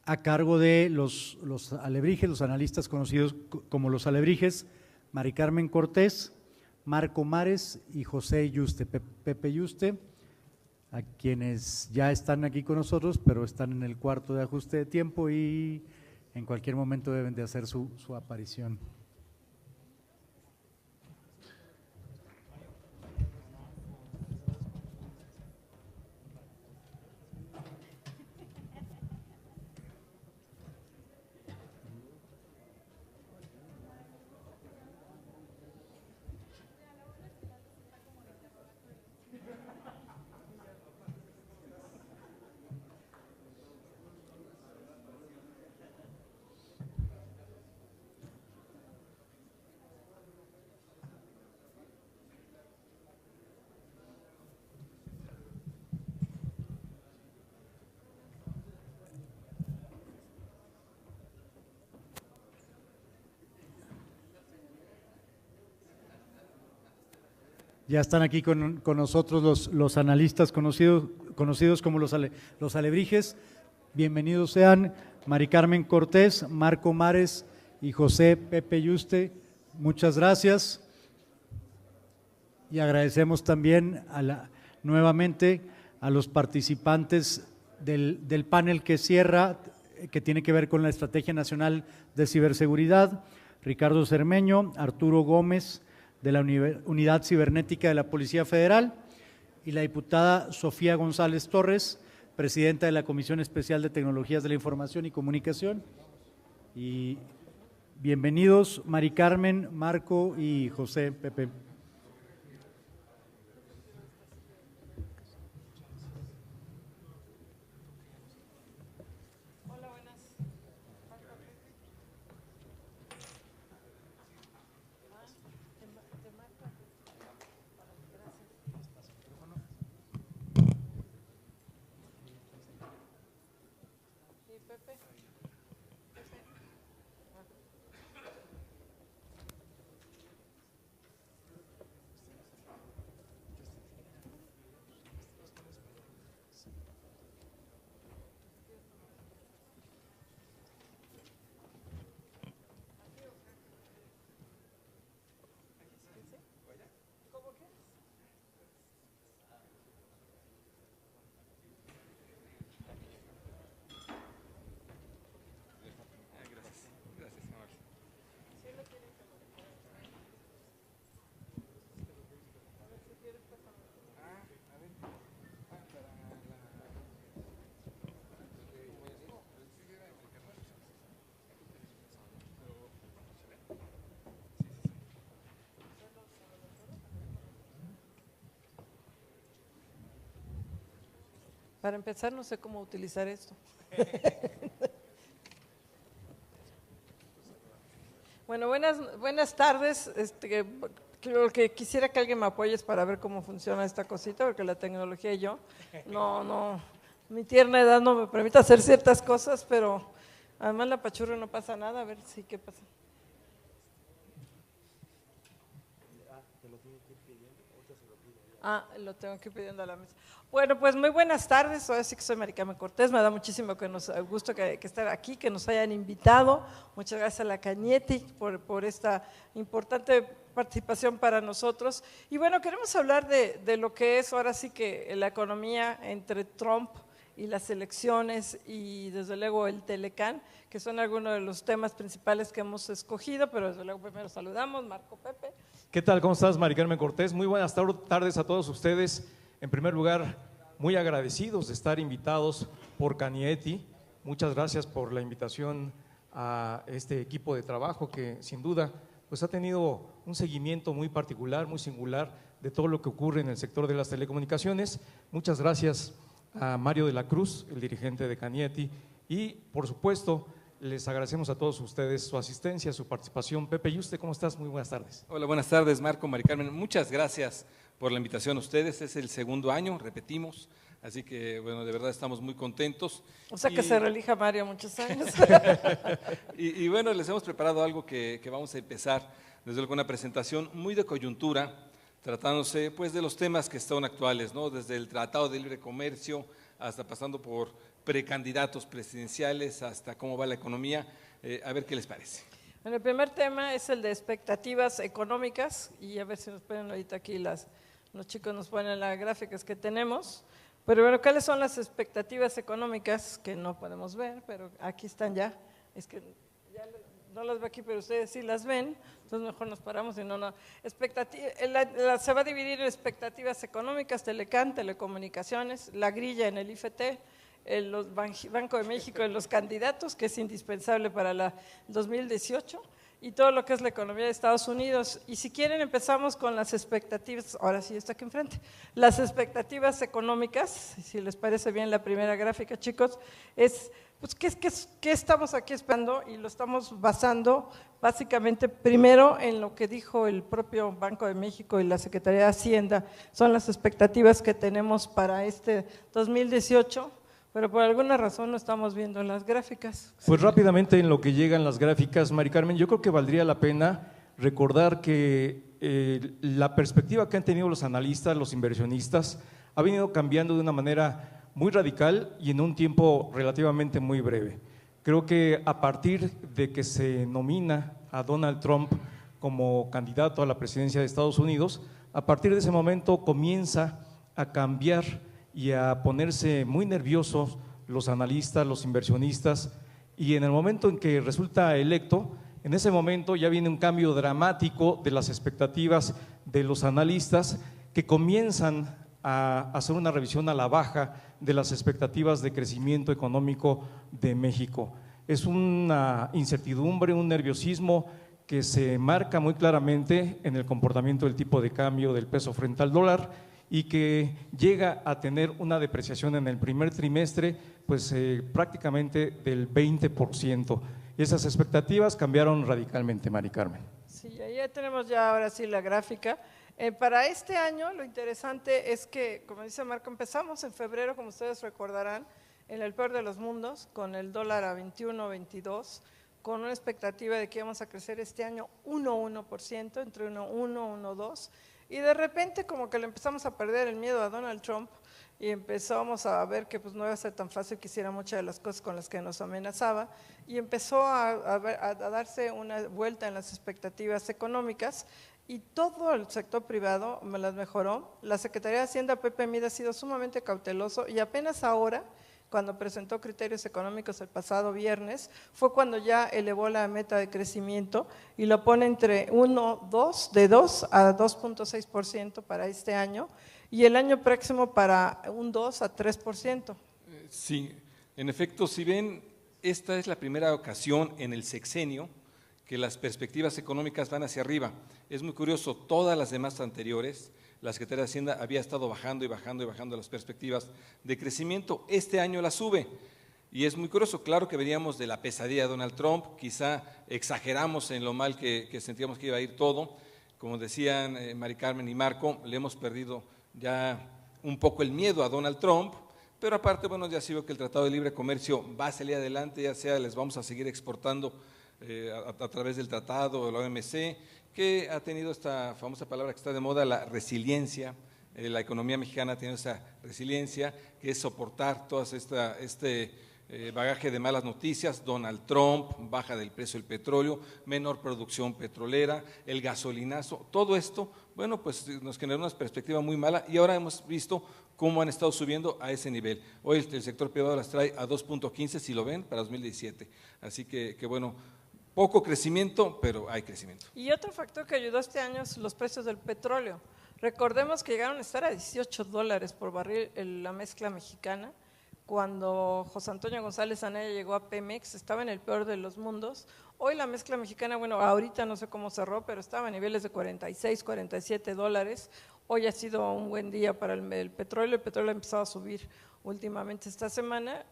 a cargo de los alebrijes, los analistas conocidos como los alebrijes, Mari Carmen Cortés, Marco Mares y José Yuste, Pepe Yuste, a quienes ya están aquí con nosotros, pero están en el cuarto de ajuste de tiempo y en cualquier momento deben de hacer su aparición. Ya están aquí con nosotros los analistas conocidos como los alebrijes. Bienvenidos sean Mari Carmen Cortés, Marco Mares y José Pepe Yuste. Muchas gracias. Y agradecemos también nuevamente a los participantes del panel que cierra, que tiene que ver con la Estrategia Nacional de Ciberseguridad, Ricardo Cermeño, Arturo Gómez, de la Unidad Cibernética de la Policía Federal, y la diputada Sofía González Torres, presidenta de la Comisión Especial de Tecnologías de la Información y Comunicación. Y bienvenidos Mari Carmen, Marco y José Pepe. Para empezar, no sé cómo utilizar esto. Bueno, buenas tardes. Lo que quisiera que alguien me apoye para ver cómo funciona esta cosita, porque la tecnología y yo, mi tierna edad no me permite hacer ciertas cosas, pero además la pachurra no pasa nada, a ver si qué pasa. Lo tengo que ir pidiendo a la mesa. Bueno, pues muy buenas tardes, ahora sí que soy Mari Carmen Cortés, me da muchísimo gusto que estar aquí, que nos hayan invitado. Muchas gracias a la Cañetti por esta importante participación para nosotros. Y bueno, queremos hablar de lo que es ahora sí que la economía entre Trump y las elecciones y desde luego el Telecán, que son algunos de los temas principales que hemos escogido, pero desde luego primero saludamos, Marco Pepe. ¿Qué tal? ¿Cómo estás, Mari Carmen Cortés? Muy buenas tardes a todos ustedes. En primer lugar, muy agradecidos de estar invitados por Cañetti. Muchas gracias por la invitación a este equipo de trabajo que sin duda pues ha tenido un seguimiento muy particular, muy singular de todo lo que ocurre en el sector de las telecomunicaciones. Muchas gracias a Mario de la Cruz, el dirigente de Cañetti, y por supuesto les agradecemos a todos ustedes su asistencia, su participación. Pepe Yuste, ¿cómo estás? Muy buenas tardes. Hola, buenas tardes, Marco, Mari Carmen. Muchas gracias por la invitación a ustedes. Es el segundo año, repetimos, así que bueno, de verdad estamos muy contentos. O sea que se reelija Mario muchos años. y bueno, les hemos preparado algo que vamos a empezar desde luego una presentación muy de coyuntura, tratándose pues de los temas que están actuales, ¿no? Desde el Tratado de Libre Comercio hasta pasando por precandidatos presidenciales hasta cómo va la economía. A ver qué les parece. Bueno, el primer tema es el de expectativas económicas y a ver si nos ponen ahorita aquí los chicos nos ponen las gráficas que tenemos. Pero bueno, ¿cuáles son las expectativas económicas que no podemos ver? Pero aquí están ya. Es que ya no las veo aquí, pero ustedes sí las ven. Entonces mejor nos paramos y no. Se va a dividir en expectativas económicas, Telecán, telecomunicaciones, la grilla en el IFT, el Banco de México en los candidatos, que es indispensable para la 2018, y todo lo que es la economía de Estados Unidos. Y si quieren empezamos con las expectativas, ahora sí está aquí enfrente, las expectativas económicas, si les parece bien la primera gráfica, chicos, es pues ¿qué estamos aquí esperando? Y lo estamos basando básicamente primero en lo que dijo el propio Banco de México y la Secretaría de Hacienda, son las expectativas que tenemos para este 2018. Pero por alguna razón no estamos viendo las gráficas. Pues rápidamente en lo que llegan las gráficas, Mari Carmen, yo creo que valdría la pena recordar que la perspectiva que han tenido los analistas, los inversionistas, ha venido cambiando de una manera muy radical y en un tiempo relativamente muy breve. Creo que a partir de que se nomina a Donald Trump como candidato a la presidencia de Estados Unidos, a partir de ese momento comienza a cambiar y a ponerse muy nerviosos los analistas, los inversionistas, y en el momento en que resulta electo, en ese momento ya viene un cambio dramático de las expectativas de los analistas que comienzan a hacer una revisión a la baja de las expectativas de crecimiento económico de México. Es una incertidumbre, un nerviosismo que se marca muy claramente en el comportamiento del tipo de cambio del peso frente al dólar, y que llega a tener una depreciación en el primer trimestre pues prácticamente del 20%. Y esas expectativas cambiaron radicalmente, Mari Carmen. Sí, ya tenemos ya ahora sí la gráfica. Para este año lo interesante es que, como dice Marco, empezamos en febrero, como ustedes recordarán, en el peor de los mundos, con el dólar a 21, 22, con una expectativa de que íbamos a crecer este año 1,1%, entre 1,1 y 1,2%. Y de repente como que le empezamos a perder el miedo a Donald Trump y empezamos a ver que pues no iba a ser tan fácil que hiciera muchas de las cosas con las que nos amenazaba y empezó a darse una vuelta en las expectativas económicas y todo el sector privado me las mejoró. La Secretaría de Hacienda, Pepe Mid, ha sido sumamente cauteloso y apenas ahora, cuando presentó criterios económicos el pasado viernes, fue cuando ya elevó la meta de crecimiento y lo pone entre 2 a 2,6% para este año y el año próximo para un 2 a 3%. Sí, en efecto, si ven, esta es la primera ocasión en el sexenio que las perspectivas económicas van hacia arriba. Es muy curioso, todas las demás anteriores, la Secretaría de Hacienda había estado bajando y bajando y bajando las perspectivas de crecimiento. Este año la sube y es muy curioso. Claro que veníamos de la pesadilla de Donald Trump, quizá exageramos en lo mal que sentíamos que iba a ir todo. Como decían Mari Carmen y Marco, le hemos perdido ya un poco el miedo a Donald Trump, pero aparte, bueno, ya se vio que el Tratado de Libre Comercio va a salir adelante, ya sea les vamos a seguir exportando a través del tratado de la OMC, que ha tenido esta famosa palabra que está de moda, la resiliencia. La economía mexicana ha tenido esa resiliencia, que es soportar todo este bagaje de malas noticias. Donald Trump, baja del precio del petróleo, menor producción petrolera, el gasolinazo, todo esto, bueno, pues nos generó una perspectiva muy mala y ahora hemos visto cómo han estado subiendo a ese nivel. Hoy el sector privado las trae a 2,15, si lo ven, para 2017. Así que bueno, poco crecimiento, pero hay crecimiento. Y otro factor que ayudó este año es los precios del petróleo. Recordemos que llegaron a estar a $18 por barril la mezcla mexicana. Cuando José Antonio González Anaya llegó a Pemex, estaba en el peor de los mundos. Hoy la mezcla mexicana, bueno, ahorita no sé cómo cerró, pero estaba a niveles de 46, 47 dólares. Hoy ha sido un buen día para el petróleo ha empezado a subir últimamente esta semana.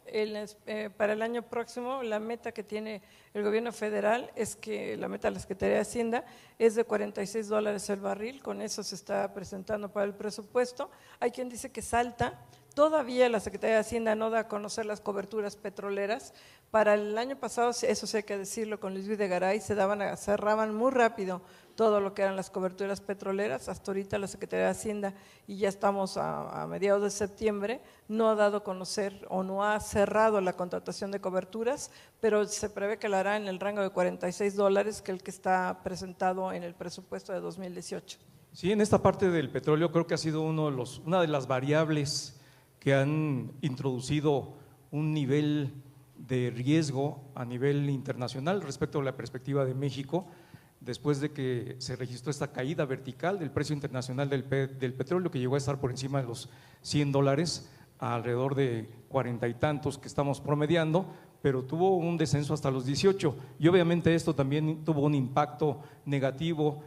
Para el año próximo, la meta que tiene el gobierno federal es que la meta de la Secretaría de Hacienda es de 46 dólares el barril, con eso se está presentando para el presupuesto. Hay quien dice que salta, Todavía la Secretaría de Hacienda no da a conocer las coberturas petroleras. Para el año pasado, eso sí hay que decirlo, con Luis Videgaray cerraban muy rápido todo lo que eran las coberturas petroleras. Hasta ahorita la Secretaría de Hacienda, y ya estamos a mediados de septiembre, no ha dado a conocer o no ha cerrado la contratación de coberturas, pero se prevé que la hará en el rango de $46, que es el que está presentado en el presupuesto de 2018. Sí, en esta parte del petróleo creo que ha sido una de las variables que han introducido un nivel de riesgo a nivel internacional respecto a la perspectiva de México, después de que se registró esta caída vertical del precio internacional del petróleo, que llegó a estar por encima de los $100, a alrededor de 40 y tantos que estamos promediando, pero tuvo un descenso hasta los 18, y obviamente esto también tuvo un impacto negativo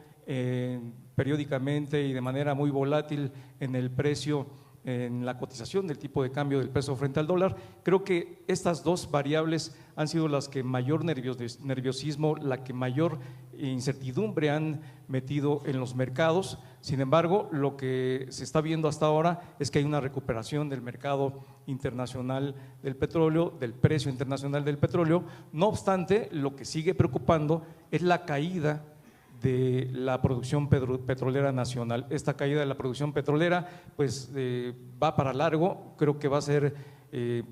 periódicamente y de manera muy volátil en el precio, en la cotización del tipo de cambio del peso frente al dólar. Creo que estas dos variables han sido las que mayor nerviosismo, la que mayor incertidumbre han metido en los mercados. Sin embargo, lo que se está viendo hasta ahora es que hay una recuperación del mercado internacional del petróleo, del precio internacional del petróleo. No obstante, lo que sigue preocupando es la caída de la producción petrolera nacional. Esta caída de la producción petrolera pues va para largo. Creo que va a ser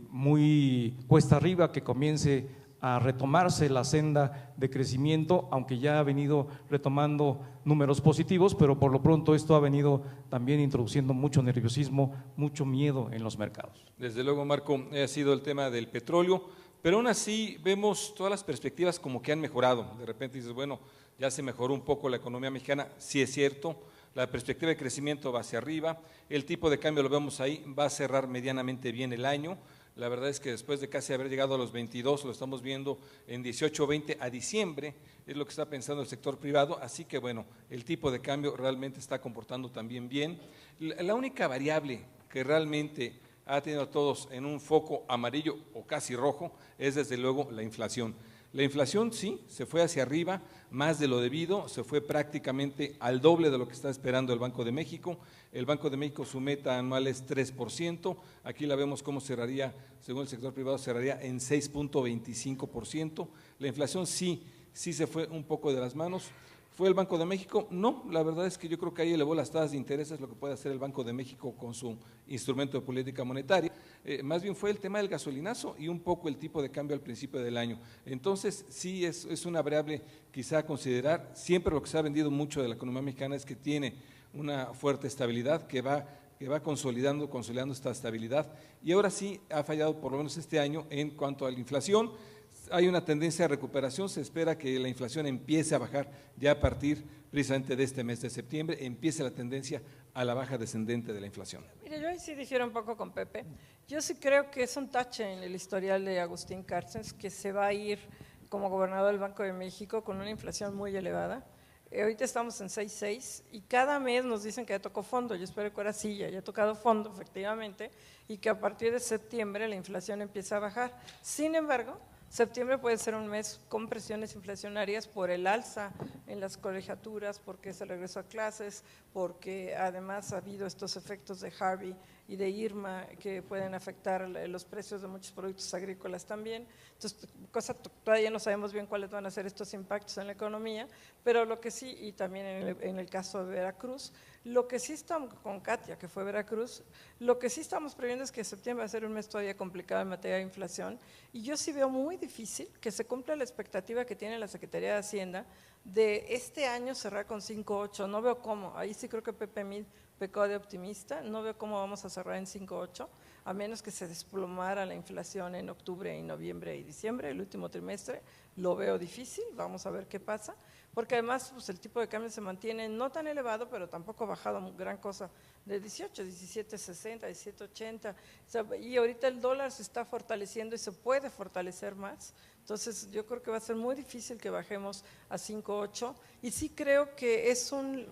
muy cuesta arriba que comience a retomarse la senda de crecimiento, aunque ya ha venido retomando números positivos, pero por lo pronto esto ha venido también introduciendo mucho nerviosismo, mucho miedo en los mercados. Desde luego, Marco, ha sido el tema del petróleo, pero aún así vemos todas las perspectivas como que han mejorado. De repente dices, bueno, ya se mejoró un poco la economía mexicana, sí es cierto, la perspectiva de crecimiento va hacia arriba, el tipo de cambio lo vemos ahí, va a cerrar medianamente bien el año. La verdad es que después de casi haber llegado a los 22, lo estamos viendo en 18 o 20 a diciembre, es lo que está pensando el sector privado, así que bueno, el tipo de cambio realmente está comportando también bien. La única variable que realmente ha tenido a todos en un foco amarillo o casi rojo es desde luego la inflación. La inflación sí, se fue hacia arriba, más de lo debido, se fue prácticamente al doble de lo que está esperando el Banco de México. El Banco de México, su meta anual es 3%, aquí la vemos cómo cerraría, según el sector privado, cerraría en 6.25%. La inflación sí se fue un poco de las manos. ¿Fue el Banco de México? No, la verdad es que yo creo que ahí elevó las tasas de interés, es lo que puede hacer el Banco de México con su instrumento de política monetaria. Más bien fue el tema del gasolinazo y un poco el tipo de cambio al principio del año. Entonces sí es una variable quizá a considerar. Siempre lo que se ha vendido mucho de la economía mexicana es que tiene una fuerte estabilidad, que va consolidando esta estabilidad, y ahora sí ha fallado por lo menos este año en cuanto a la inflación. Hay una tendencia de recuperación, se espera que la inflación empiece a bajar ya a partir precisamente de este mes de septiembre, empiece la tendencia a la baja descendente de la inflación. Mire, yo ahí sí difiero un poco con Pepe. Yo sí creo que es un tache en el historial de Agustín Carstens, que se va a ir como gobernador del Banco de México con una inflación muy elevada. Ahorita estamos en 6.6 y cada mes nos dicen que ya tocó fondo. Yo espero que ahora sí ya haya tocado fondo, efectivamente, y que a partir de septiembre la inflación empiece a bajar. Sin embargo, septiembre puede ser un mes con presiones inflacionarias por el alza en las colegiaturas, porque es el regreso a clases, porque además ha habido estos efectos de Harvey y de Irma que pueden afectar los precios de muchos productos agrícolas también. Entonces, todavía no sabemos bien cuáles van a ser estos impactos en la economía, pero lo que sí, y también en el caso de Veracruz, lo que sí estamos, con Katia, que fue Veracruz, lo que sí estamos previendo es que septiembre va a ser un mes todavía complicado en materia de inflación, y yo sí veo muy difícil que se cumpla la expectativa que tiene la Secretaría de Hacienda de este año cerrar con 5.8, no veo cómo, ahí sí creo que Pepe Mid pecó de optimista, no veo cómo vamos a cerrar en 5.8, a menos que se desplomara la inflación en octubre y noviembre y diciembre, el último trimestre, lo veo difícil, vamos a ver qué pasa, porque además pues, el tipo de cambio se mantiene no tan elevado, pero tampoco ha bajado gran cosa, de 18, 17.60, 17.80, y ahorita el dólar se está fortaleciendo y se puede fortalecer más, Entonces, yo creo que va a ser muy difícil que bajemos a 5.8 y sí creo que es un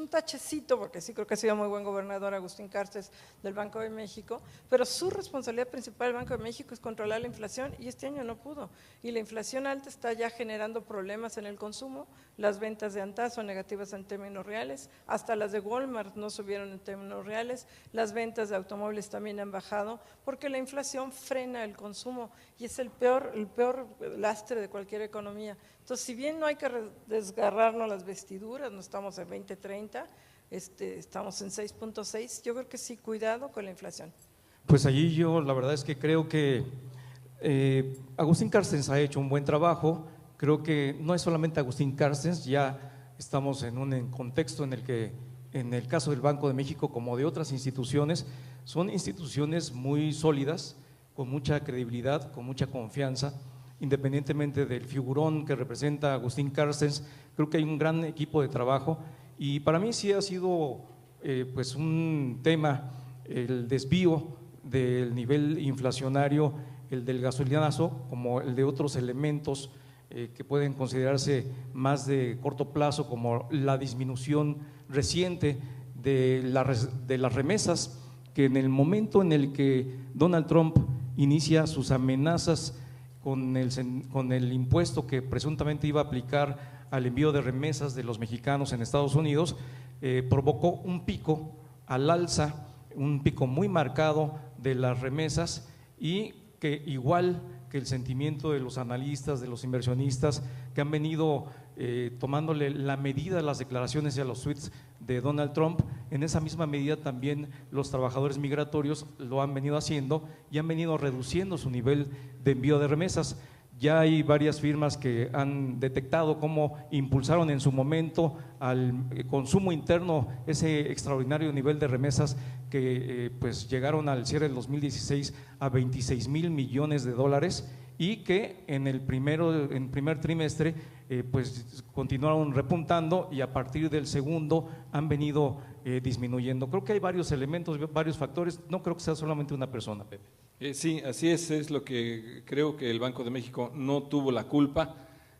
tachecito, porque sí creo que ha sido muy buen gobernador Agustín Carstens del Banco de México, pero su responsabilidad principal del Banco de México es controlar la inflación y este año no pudo. Y la inflación alta está ya generando problemas en el consumo, las ventas de ANTAD son negativas en términos reales, hasta las de Walmart no subieron en términos reales, las ventas de automóviles también han bajado, porque la inflación frena el consumo y es el peor lastre de cualquier economía. Entonces, si bien no hay que desgarrarnos las vestiduras, no estamos en 2030, estamos en 6.6, yo creo que sí, cuidado con la inflación. Pues allí yo la verdad es que creo que Agustín Carstens ha hecho un buen trabajo. Creo que no es solamente Agustín Carstens, ya estamos en un contexto en el que, en el caso del Banco de México como de otras instituciones, son instituciones muy sólidas, con mucha credibilidad, con mucha confianza, independientemente del figurón que representa Agustín Carstens. Creo que hay un gran equipo de trabajo y para mí sí ha sido pues un tema el desvío del nivel inflacionario, el del gasolinazo, como el de otros elementos que pueden considerarse más de corto plazo, como la disminución reciente de las remesas, que en el momento en el que Donald Trump inicia sus amenazas con el impuesto que presuntamente iba a aplicar al envío de remesas de los mexicanos en Estados Unidos, provocó un pico al alza, un pico muy marcado de las remesas y que igual que el sentimiento de los analistas, de los inversionistas que han venido tomándole la medida a las declaraciones y a los tweets de Donald Trump, en esa misma medida también los trabajadores migratorios lo han venido haciendo y han venido reduciendo su nivel de envío de remesas. Ya hay varias firmas que han detectado cómo impulsaron en su momento al consumo interno ese extraordinario nivel de remesas que pues llegaron al cierre del 2016 a 26,000 millones de dólares y que en el primer trimestre pues continuaron repuntando y a partir del segundo han venido disminuyendo. Creo que hay varios elementos, varios factores, no creo que sea solamente una persona, Pepe. Sí, así es lo que creo que el Banco de México no tuvo la culpa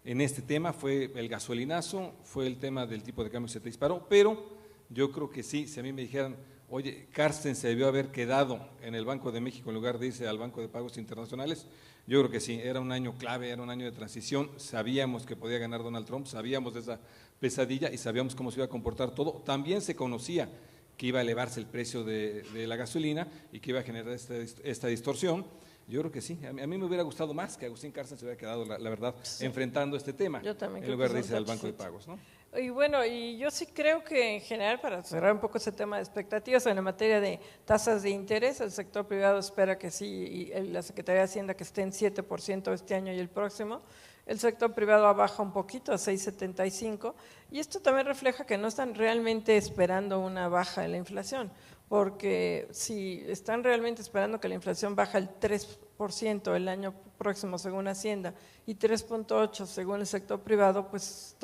en este tema, fue el gasolinazo, fue el tema del tipo de cambio que se te disparó, pero yo creo que sí, si a mí me dijeran, oye, Carstens se debió haber quedado en el Banco de México en lugar de irse al Banco de Pagos Internacionales, yo creo que sí, era un año clave, era un año de transición, sabíamos que podía ganar Donald Trump, sabíamos de esa pesadilla y sabíamos cómo se iba a comportar todo, también se conocía que iba a elevarse el precio de la gasolina y que iba a generar esta distorsión. Yo creo que sí, a mí me hubiera gustado más que Agustín Carstens se hubiera quedado, la verdad, sí, enfrentando este tema, yo también en lugar de irse al Banco de Pagos, ¿no? Y bueno, y yo sí creo que en general, para cerrar un poco ese tema de expectativas, en la materia de tasas de interés, el sector privado espera que sí, y la Secretaría de Hacienda que esté en 7% este año y el próximo. El sector privado baja un poquito a 6.75 y esto también refleja que no están realmente esperando una baja en la inflación, porque si están realmente esperando que la inflación baje al 3% el año próximo según Hacienda y 3.8 según el sector privado, pues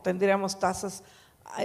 tendríamos tasas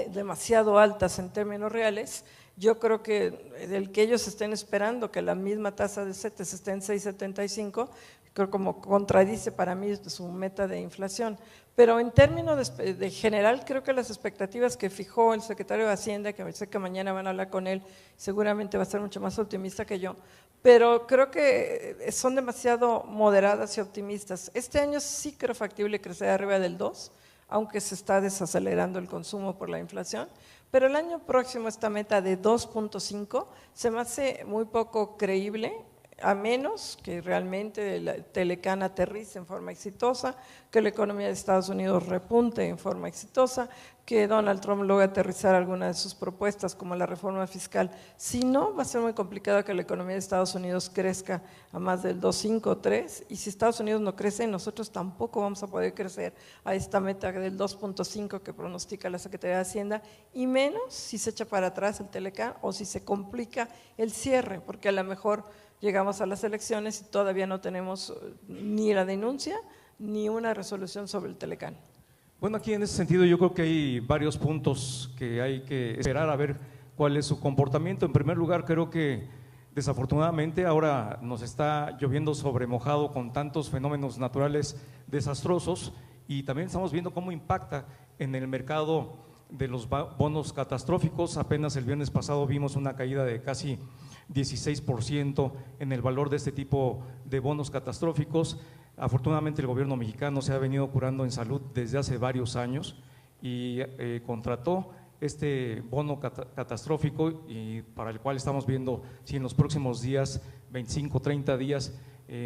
demasiado altas en términos reales. Yo creo que el que ellos estén esperando que la misma tasa de CETES esté en 6.75, creo como contradice para mí su meta de inflación. Pero en términos de general, creo que las expectativas que fijó el secretario de Hacienda, que sé que mañana van a hablar con él, seguramente va a ser mucho más optimista que yo, pero creo que son demasiado moderadas y optimistas. Este año sí creo factible crecer arriba del 2%, aunque se está desacelerando el consumo por la inflación, pero el año próximo esta meta de 2.5 se me hace muy poco creíble, a menos que realmente el Telecán aterrice en forma exitosa, que la economía de Estados Unidos repunte en forma exitosa, que Donald Trump logre aterrizar alguna de sus propuestas como la reforma fiscal. Si no, va a ser muy complicado que la economía de Estados Unidos crezca a más del 2.5 o 3, y si Estados Unidos no crece, nosotros tampoco vamos a poder crecer a esta meta del 2.5 que pronostica la Secretaría de Hacienda, y menos si se echa para atrás el Telecán o si se complica el cierre, porque a lo mejor llegamos a las elecciones y todavía no tenemos ni la denuncia ni una resolución sobre el Telecán. Bueno, aquí en ese sentido yo creo que hay varios puntos que hay que esperar a ver cuál es su comportamiento. En primer lugar, creo que Desafortunadamente ahora nos está lloviendo sobre mojado con tantos fenómenos naturales desastrosos y también estamos viendo cómo impacta en el mercado de los bonos catastróficos. Apenas el viernes pasado vimos una caída de casi 16% en el valor de este tipo de bonos catastróficos. Afortunadamente el gobierno mexicano se ha venido curando en salud desde hace varios años y contrató este bono catastrófico y para el cual estamos viendo si en los próximos días, 25, 30 días,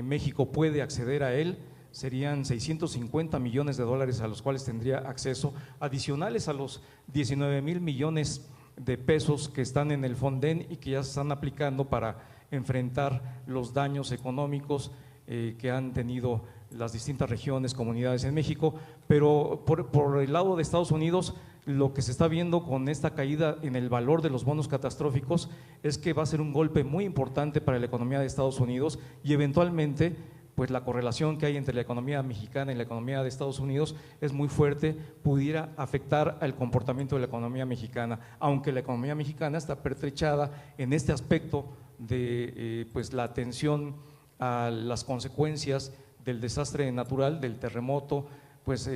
México puede acceder a él. Serían 650 millones de dólares a los cuales tendría acceso, adicionales a los 19,000 millones de pesos que están en el Fonden y que ya se están aplicando para enfrentar los daños económicos que han tenido las distintas regiones, comunidades en México. Pero por el lado de Estados Unidos, lo que se está viendo con esta caída en el valor de los bonos catastróficos es que va a ser un golpe muy importante para la economía de Estados Unidos y eventualmente pues la correlación que hay entre la economía mexicana y la economía de Estados Unidos es muy fuerte, pudiera afectar al comportamiento de la economía mexicana, aunque la economía mexicana está pertrechada en este aspecto de pues la atención a las consecuencias del desastre natural, del terremoto. Pues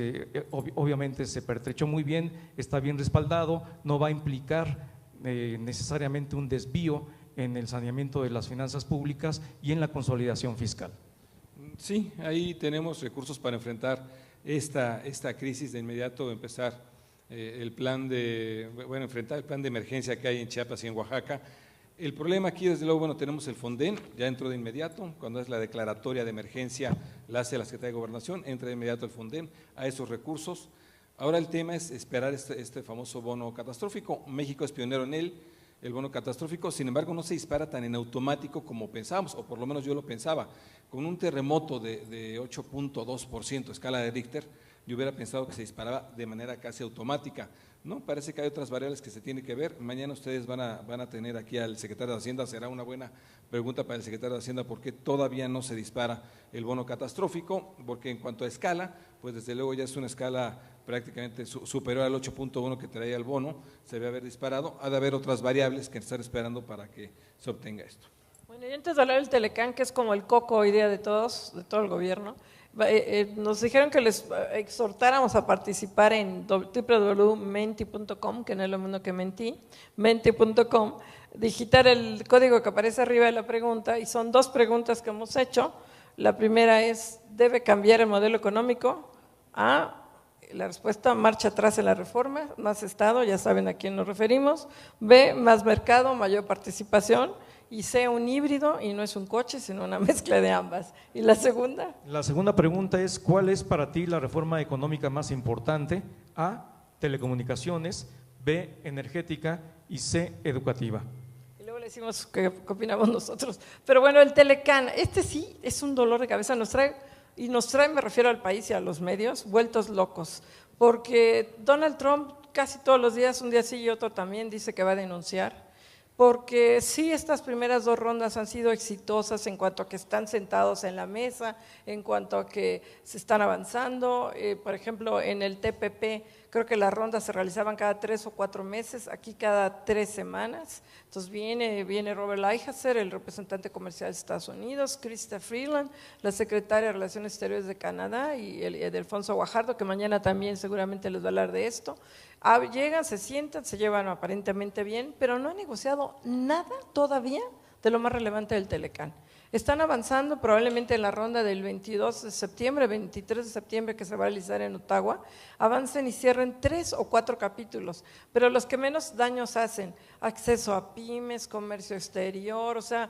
obviamente se pertrechó muy bien, está bien respaldado, no va a implicar necesariamente un desvío en el saneamiento de las finanzas públicas y en la consolidación fiscal. Sí, ahí tenemos recursos para enfrentar esta crisis. De inmediato empezar enfrentar el plan de emergencia que hay en Chiapas y en Oaxaca. El problema aquí, desde luego, tenemos el Fonden, ya entró de inmediato, cuando es la declaratoria de emergencia, la hace la Secretaría de Gobernación, entra de inmediato el Fonden a esos recursos. Ahora el tema es esperar este famoso bono catastrófico. México es pionero en él, el bono catastrófico, sin embargo no se dispara tan en automático como pensábamos, o por lo menos yo lo pensaba. Con un terremoto de 8.2% escala de Richter, yo hubiera pensado que se disparaba de manera casi automática. No, parece que hay otras variables que se tienen que ver. Mañana ustedes van a tener aquí al secretario de Hacienda, será una buena pregunta para el secretario de Hacienda por qué todavía no se dispara el bono catastrófico, porque en cuanto a escala, pues desde luego ya es una escala prácticamente superior al 8.1 que traía el bono, se debe haber disparado. Ha de haber otras variables que estar esperando para que se obtenga esto. Bueno, y antes de hablar del Telecán, que es como el coco hoy día de todos, de todo el gobierno, nos dijeron que les exhortáramos a participar en www.menti.com, que no es lo mismo que mentí, menti.com, digitar el código que aparece arriba de la pregunta, y son 2 preguntas que hemos hecho. La primera es, ¿debe cambiar el modelo económico? A, la respuesta, marcha atrás en la reforma, más Estado, ya saben a quién nos referimos. B, más mercado, mayor participación. Y C, un híbrido, y no es un coche, sino una mezcla de ambas. ¿Y la segunda? La segunda pregunta es, ¿cuál es para ti la reforma económica más importante? A, telecomunicaciones, B, energética y C, educativa. Y luego le decimos qué opinamos nosotros. Pero bueno, el Telecán, sí es un dolor de cabeza, nos trae, me refiero al país y a los medios, vueltos locos, porque Donald Trump casi todos los días, un día sí y otro también, dice que va a denunciar. Porque sí, estas primeras 2 rondas han sido exitosas en cuanto a que están sentados en la mesa, en cuanto a que se están avanzando. Por ejemplo, en el TPP, creo que las rondas se realizaban cada 3 o 4 meses, aquí cada 3 semanas. Entonces viene Robert Lighthizer, el representante comercial de Estados Unidos, Chrystia Freeland, la secretaria de Relaciones Exteriores de Canadá, y Alfonso Guajardo, que mañana también seguramente les va a hablar de esto. Llegan, se sientan, se llevan aparentemente bien, pero no han negociado nada todavía de lo más relevante del Telecán. Están avanzando probablemente en la ronda del 22 de septiembre, 23 de septiembre, que se va a realizar en Ottawa, avancen y cierren 3 o 4 capítulos, pero los que menos daños hacen, acceso a pymes, comercio exterior, o sea,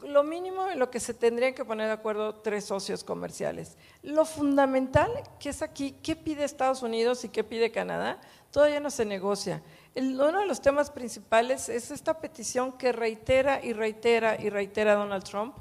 lo mínimo en lo que se tendrían que poner de acuerdo 3 socios comerciales. Lo fundamental que es aquí, ¿qué pide Estados Unidos y qué pide Canadá? Todavía no se negocia. Uno de los temas principales es esta petición que reitera Donald Trump,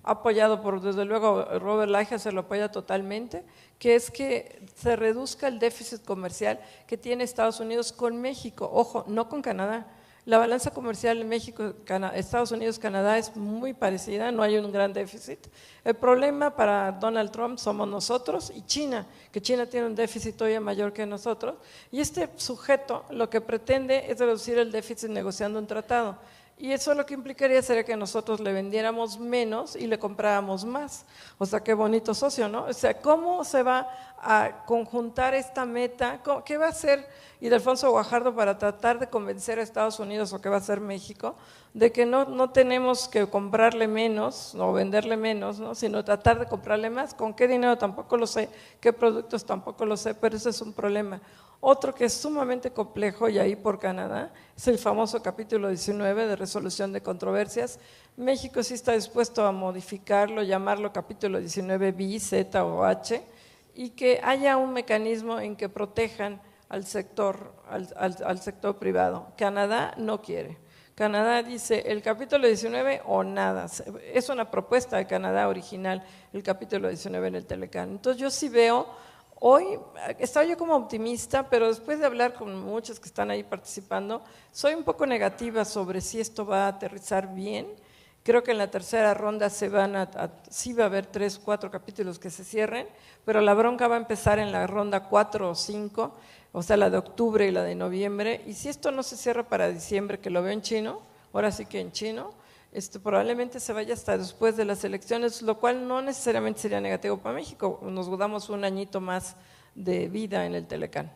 apoyado por, desde luego, Robert Lighthizer lo apoya totalmente, que es que se reduzca el déficit comercial que tiene Estados Unidos con México, ojo, no con Canadá. La balanza comercial en México, Estados Unidos, Canadá es muy parecida, no hay un gran déficit. El problema para Donald Trump somos nosotros y China, que China tiene un déficit todavía mayor que nosotros, y este sujeto lo que pretende es reducir el déficit negociando un tratado. y eso lo que implicaría sería que nosotros le vendiéramos menos y le compráramos más. O sea, qué bonito socio, ¿no? O sea, ¿cómo se va a conjuntar esta meta? ¿Qué va a hacer Ildefonso Guajardo para tratar de convencer a Estados Unidos, o qué va a hacer México, de que no tenemos que comprarle menos o venderle menos, ¿no? Sino tratar de comprarle más? ¿Con qué dinero? Tampoco lo sé, qué productos tampoco lo sé, pero ese es un problema. Otro que es sumamente complejo, y ahí por Canadá, es el famoso capítulo 19 de resolución de controversias. México sí está dispuesto a modificarlo, llamarlo capítulo 19 B, Z o H, y que haya un mecanismo en que protejan al sector privado. Canadá no quiere. Canadá dice el capítulo 19 o nada. Es una propuesta de Canadá original, el capítulo 19 en el Telecán. Entonces yo sí veo, hoy estaba yo como optimista, pero después de hablar con muchos que están ahí participando, soy un poco negativa sobre si esto va a aterrizar bien. Creo que en la tercera ronda sí va a haber 3 o 4 capítulos que se cierren, pero la bronca va a empezar en la ronda 4 o 5, o sea, la de octubre y la de noviembre, y si esto no se cierra para diciembre, que lo veo en chino, ahora sí que en chino, probablemente se vaya hasta después de las elecciones, lo cual no necesariamente sería negativo para México, nos damos un añito más de vida en el Telecán.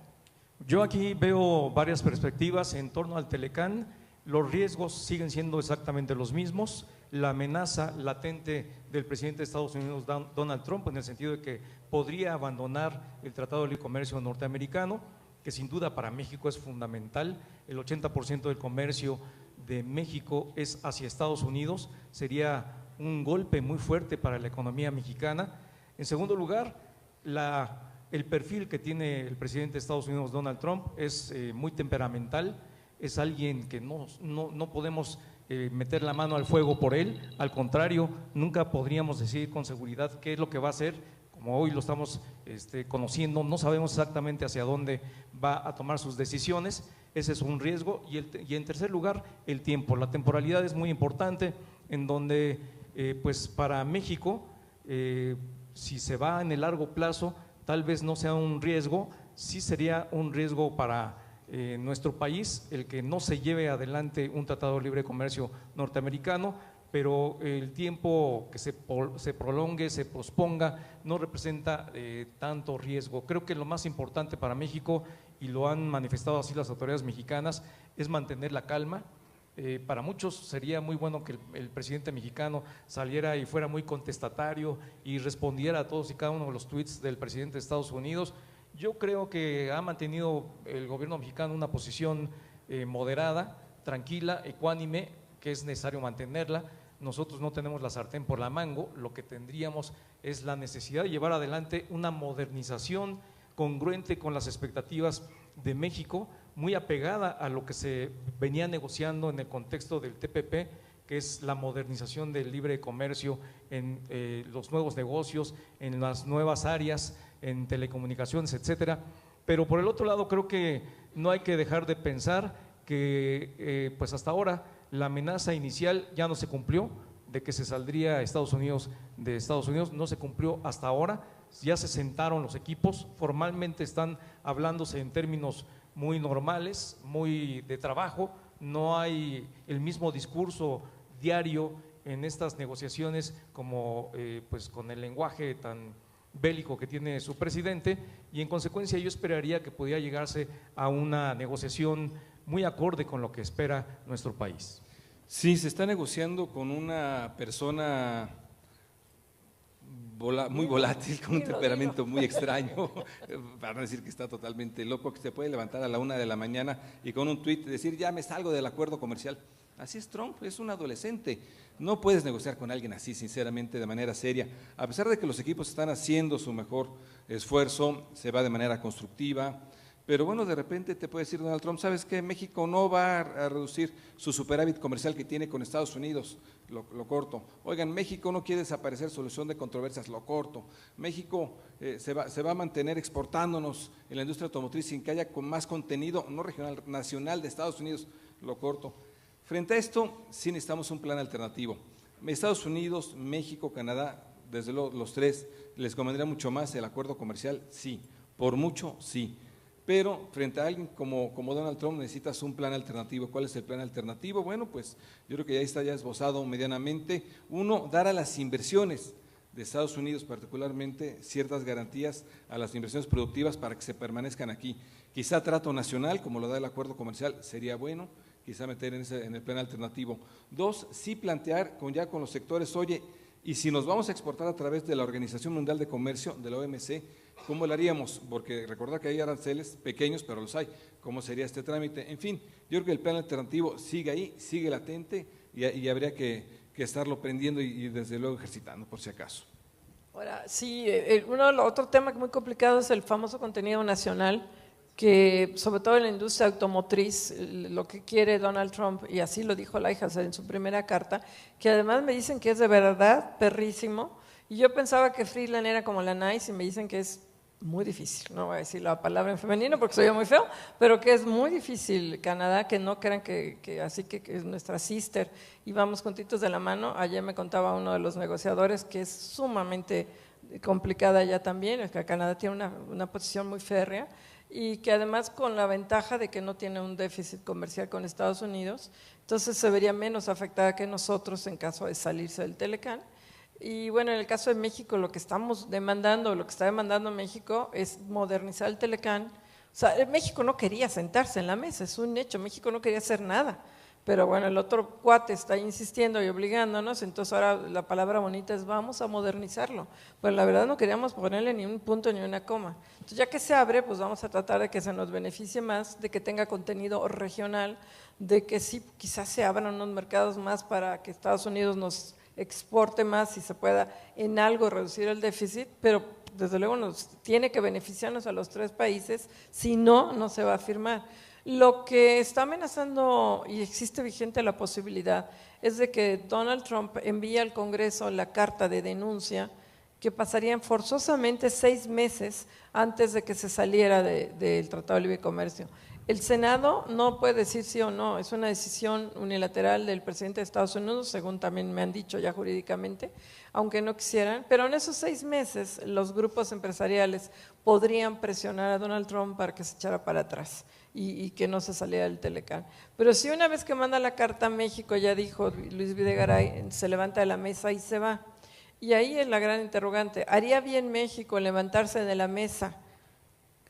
Yo aquí veo varias perspectivas en torno al Telecán. Los riesgos siguen siendo exactamente los mismos. La amenaza latente del presidente de Estados Unidos, Donald Trump, en el sentido de que podría abandonar el Tratado de Libre Comercio norteamericano, que sin duda para México es fundamental. El 80% del comercio de México es hacia Estados Unidos, sería un golpe muy fuerte para la economía mexicana. En segundo lugar, el perfil que tiene el presidente de Estados Unidos, Donald Trump, es muy temperamental, es alguien que no podemos meter la mano al fuego por él, al contrario, nunca podríamos decir con seguridad qué es lo que va a hacer, como hoy lo estamos conociendo, no sabemos exactamente hacia dónde va a tomar sus decisiones, ese es un riesgo, y en tercer lugar, el tiempo, la temporalidad es muy importante, en donde pues para México, si se va en el largo plazo, tal vez no sea un riesgo, sí sería un riesgo para nuestro país, el que no se lleve adelante un tratado de libre comercio norteamericano, pero el tiempo que se prolongue, se posponga, no representa tanto riesgo. Creo que lo más importante para México, y lo han manifestado así las autoridades mexicanas, es mantener la calma. Para muchos sería muy bueno que el presidente mexicano saliera y fuera muy contestatario y respondiera a todos y cada uno de los tweets del presidente de Estados Unidos. Yo creo que ha mantenido el gobierno mexicano una posición moderada, tranquila, ecuánime, que es necesario mantenerla. Nosotros no tenemos la sartén por la mango, lo que tendríamos es la necesidad de llevar adelante una modernización congruente con las expectativas de México, muy apegada a lo que se venía negociando en el contexto del TPP, que es la modernización del libre comercio en los nuevos negocios, en las nuevas áreas, en telecomunicaciones, etcétera. Pero por el otro lado creo que no hay que dejar de pensar que pues hasta ahora la amenaza inicial ya no se cumplió, de que se saldría Estados Unidos de Estados Unidos, no se cumplió hasta ahora, ya se sentaron los equipos, formalmente están hablándose en términos muy normales, muy de trabajo, no hay el mismo discurso diario en estas negociaciones como pues con el lenguaje tan bélico que tiene su presidente, y en consecuencia yo esperaría que pudiera llegarse a una negociación muy acorde con lo que espera nuestro país. Sí, se está negociando con una persona muy volátil, con un temperamento muy extraño, para no decir que está totalmente loco, que se puede levantar a la 1 de la mañana y con un tuit decir ya me salgo del acuerdo comercial. Así es Trump, es un adolescente, no puedes negociar con alguien así sinceramente de manera seria, a pesar de que los equipos están haciendo su mejor esfuerzo, se va de manera constructiva, pero bueno, de repente te puede decir Donald Trump, ¿sabes qué? México no va a reducir su superávit comercial que tiene con Estados Unidos, lo corto. Oigan, México no quiere desaparecer solución de controversias, lo corto. México se va a mantener exportándonos en la industria automotriz sin que haya más contenido, no regional, nacional de Estados Unidos, lo corto. Frente a esto, sí necesitamos un plan alternativo. Estados Unidos, México, Canadá, desde luego los tres, ¿les convendría mucho más el acuerdo comercial? Sí, por mucho sí. pero frente a alguien como Donald Trump necesitas un plan alternativo. ¿Cuál es el plan alternativo? Bueno, pues yo creo que ya está ya esbozado medianamente. Uno, dar a las inversiones de Estados Unidos particularmente ciertas garantías a las inversiones productivas para que se permanezcan aquí. Quizá trato nacional, como lo da el acuerdo comercial, sería bueno, quizá meter en el plan alternativo. Dos, sí plantear ya con los sectores, oye, y si nos vamos a exportar a través de la Organización Mundial de Comercio, de la OMC, ¿cómo lo haríamos? Porque recordar que hay aranceles pequeños, pero los hay. ¿Cómo sería este trámite? En fin, yo creo que el plan alternativo sigue ahí, sigue latente y habría que estarlo prendiendo y desde luego ejercitando, por si acaso. Ahora, sí, otro tema muy complicado es el famoso contenido nacional, que sobre todo en la industria automotriz, lo que quiere Donald Trump, y así lo dijo Lighthizer en su primera carta, que además me dicen que es de verdad perrísimo, y yo pensaba que Freeland era como la Nice, y me dicen que es muy difícil, no voy a decir la palabra en femenino porque soy muy feo, pero que es muy difícil Canadá, que no crean que así que es nuestra sister y vamos juntitos de la mano. Ayer me contaba uno de los negociadores que es sumamente complicada ya también, es que Canadá tiene una posición muy férrea y que además con la ventaja de que no tiene un déficit comercial con Estados Unidos, entonces se vería menos afectada que nosotros en caso de salirse del Telecán. Y bueno, en el caso de México, lo que estamos demandando, lo que está demandando México es modernizar el Telecán. O sea, México no quería sentarse en la mesa, es un hecho, México no quería hacer nada. Pero bueno, el otro cuate está insistiendo y obligándonos, entonces ahora la palabra bonita es vamos a modernizarlo. Pero la verdad no queríamos ponerle ni un punto ni una coma. Entonces ya que se abre, pues vamos a tratar de que se nos beneficie más, de que tenga contenido regional, de que sí, quizás se abran unos mercados más para que Estados Unidos nos exporte más y se pueda en algo reducir el déficit, pero desde luego nos tiene que beneficiarnos a los tres países, si no, no se va a firmar. Lo que está amenazando y existe vigente la posibilidad es de que Donald Trump envíe al Congreso la carta de denuncia que pasarían forzosamente 6 meses antes de que se saliera del Tratado de Libre Comercio. El Senado no puede decir sí o no, es una decisión unilateral del presidente de Estados Unidos, según también me han dicho ya jurídicamente, aunque no quisieran, pero en esos 6 meses los grupos empresariales podrían presionar a Donald Trump para que se echara para atrás y que no se saliera del Telecán. Pero si una vez que manda la carta a México, ya dijo Luis Videgaray, se levanta de la mesa y se va. Y ahí es la gran interrogante, ¿haría bien México levantarse de la mesa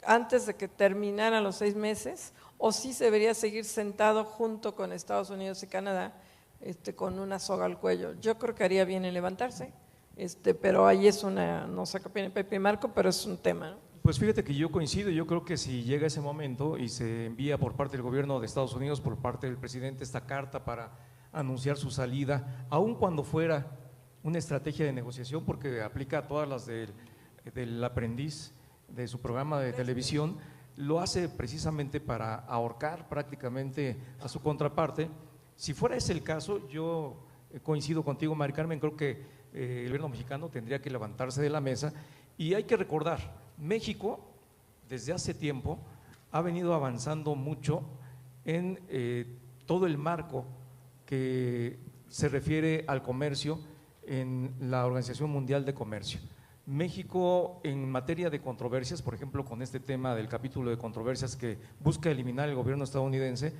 antes de que terminaran los 6 meses, o sí se debería seguir sentado junto con Estados Unidos y Canadá con una soga al cuello? Yo creo que haría bien en levantarse, pero ahí es no sé qué opina Pepe y Marco, pero es un tema, ¿no? Pues fíjate que yo coincido, yo creo que si llega ese momento y se envía por parte del gobierno de Estados Unidos, por parte del presidente, esta carta para anunciar su salida, aun cuando fuera una estrategia de negociación, porque aplica a todas las del aprendiz, de su programa de televisión, lo hace precisamente para ahorcar prácticamente a su contraparte. Si fuera ese el caso, yo coincido contigo, Mari Carmen, creo que el gobierno mexicano tendría que levantarse de la mesa. Y hay que recordar, México desde hace tiempo ha venido avanzando mucho en todo el marco que se refiere al comercio en la Organización Mundial de Comercio. México en materia de controversias, por ejemplo con este tema del capítulo de controversias que busca eliminar el gobierno estadounidense,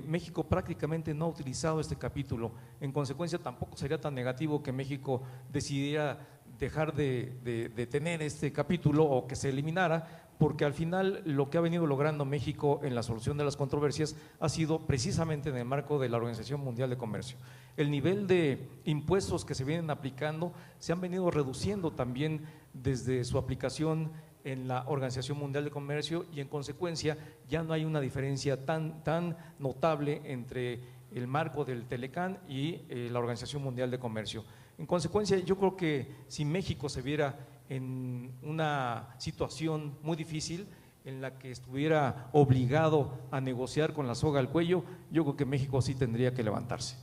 México prácticamente no ha utilizado este capítulo. En consecuencia tampoco sería tan negativo que México decidiera dejar de tener este capítulo o que se eliminara, porque al final lo que ha venido logrando México en la solución de las controversias ha sido precisamente en el marco de la Organización Mundial de Comercio. El nivel de impuestos que se vienen aplicando se han venido reduciendo también desde su aplicación en la Organización Mundial de Comercio y en consecuencia ya no hay una diferencia tan notable entre el marco del Telecán y la Organización Mundial de Comercio. En consecuencia, yo creo que si México se viera en una situación muy difícil en la que estuviera obligado a negociar con la soga al cuello, yo creo que México sí tendría que levantarse.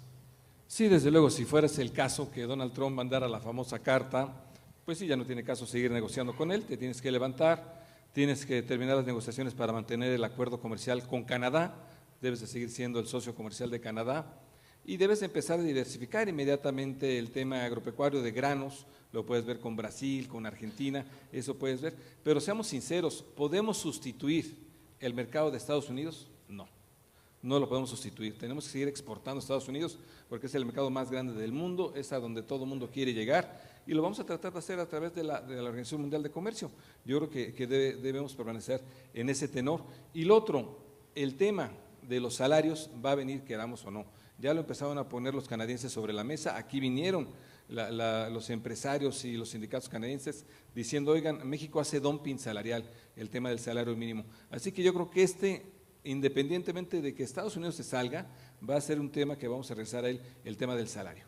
Sí, desde luego, si fuera ese el caso que Donald Trump mandara la famosa carta, pues sí, ya no tiene caso seguir negociando con él, te tienes que levantar, tienes que terminar las negociaciones para mantener el acuerdo comercial con Canadá, debes de seguir siendo el socio comercial de Canadá y debes de empezar a diversificar inmediatamente el tema agropecuario de granos, lo puedes ver con Brasil, con Argentina, eso puedes ver, pero seamos sinceros, podemos sustituir el mercado de Estados Unidos, no. No lo podemos sustituir, tenemos que seguir exportando a Estados Unidos porque es el mercado más grande del mundo, es a donde todo el mundo quiere llegar y lo vamos a tratar de hacer a través de la Organización Mundial de Comercio. Yo creo que debemos permanecer en ese tenor. Y lo otro, el tema de los salarios va a venir, queramos o no. Ya lo empezaron a poner los canadienses sobre la mesa, aquí vinieron los empresarios y los sindicatos canadienses diciendo, oigan, México hace dumping salarial, el tema del salario mínimo. Así que yo creo que independientemente de que Estados Unidos se salga, va a ser un tema que vamos a regresar a él, el tema del salario.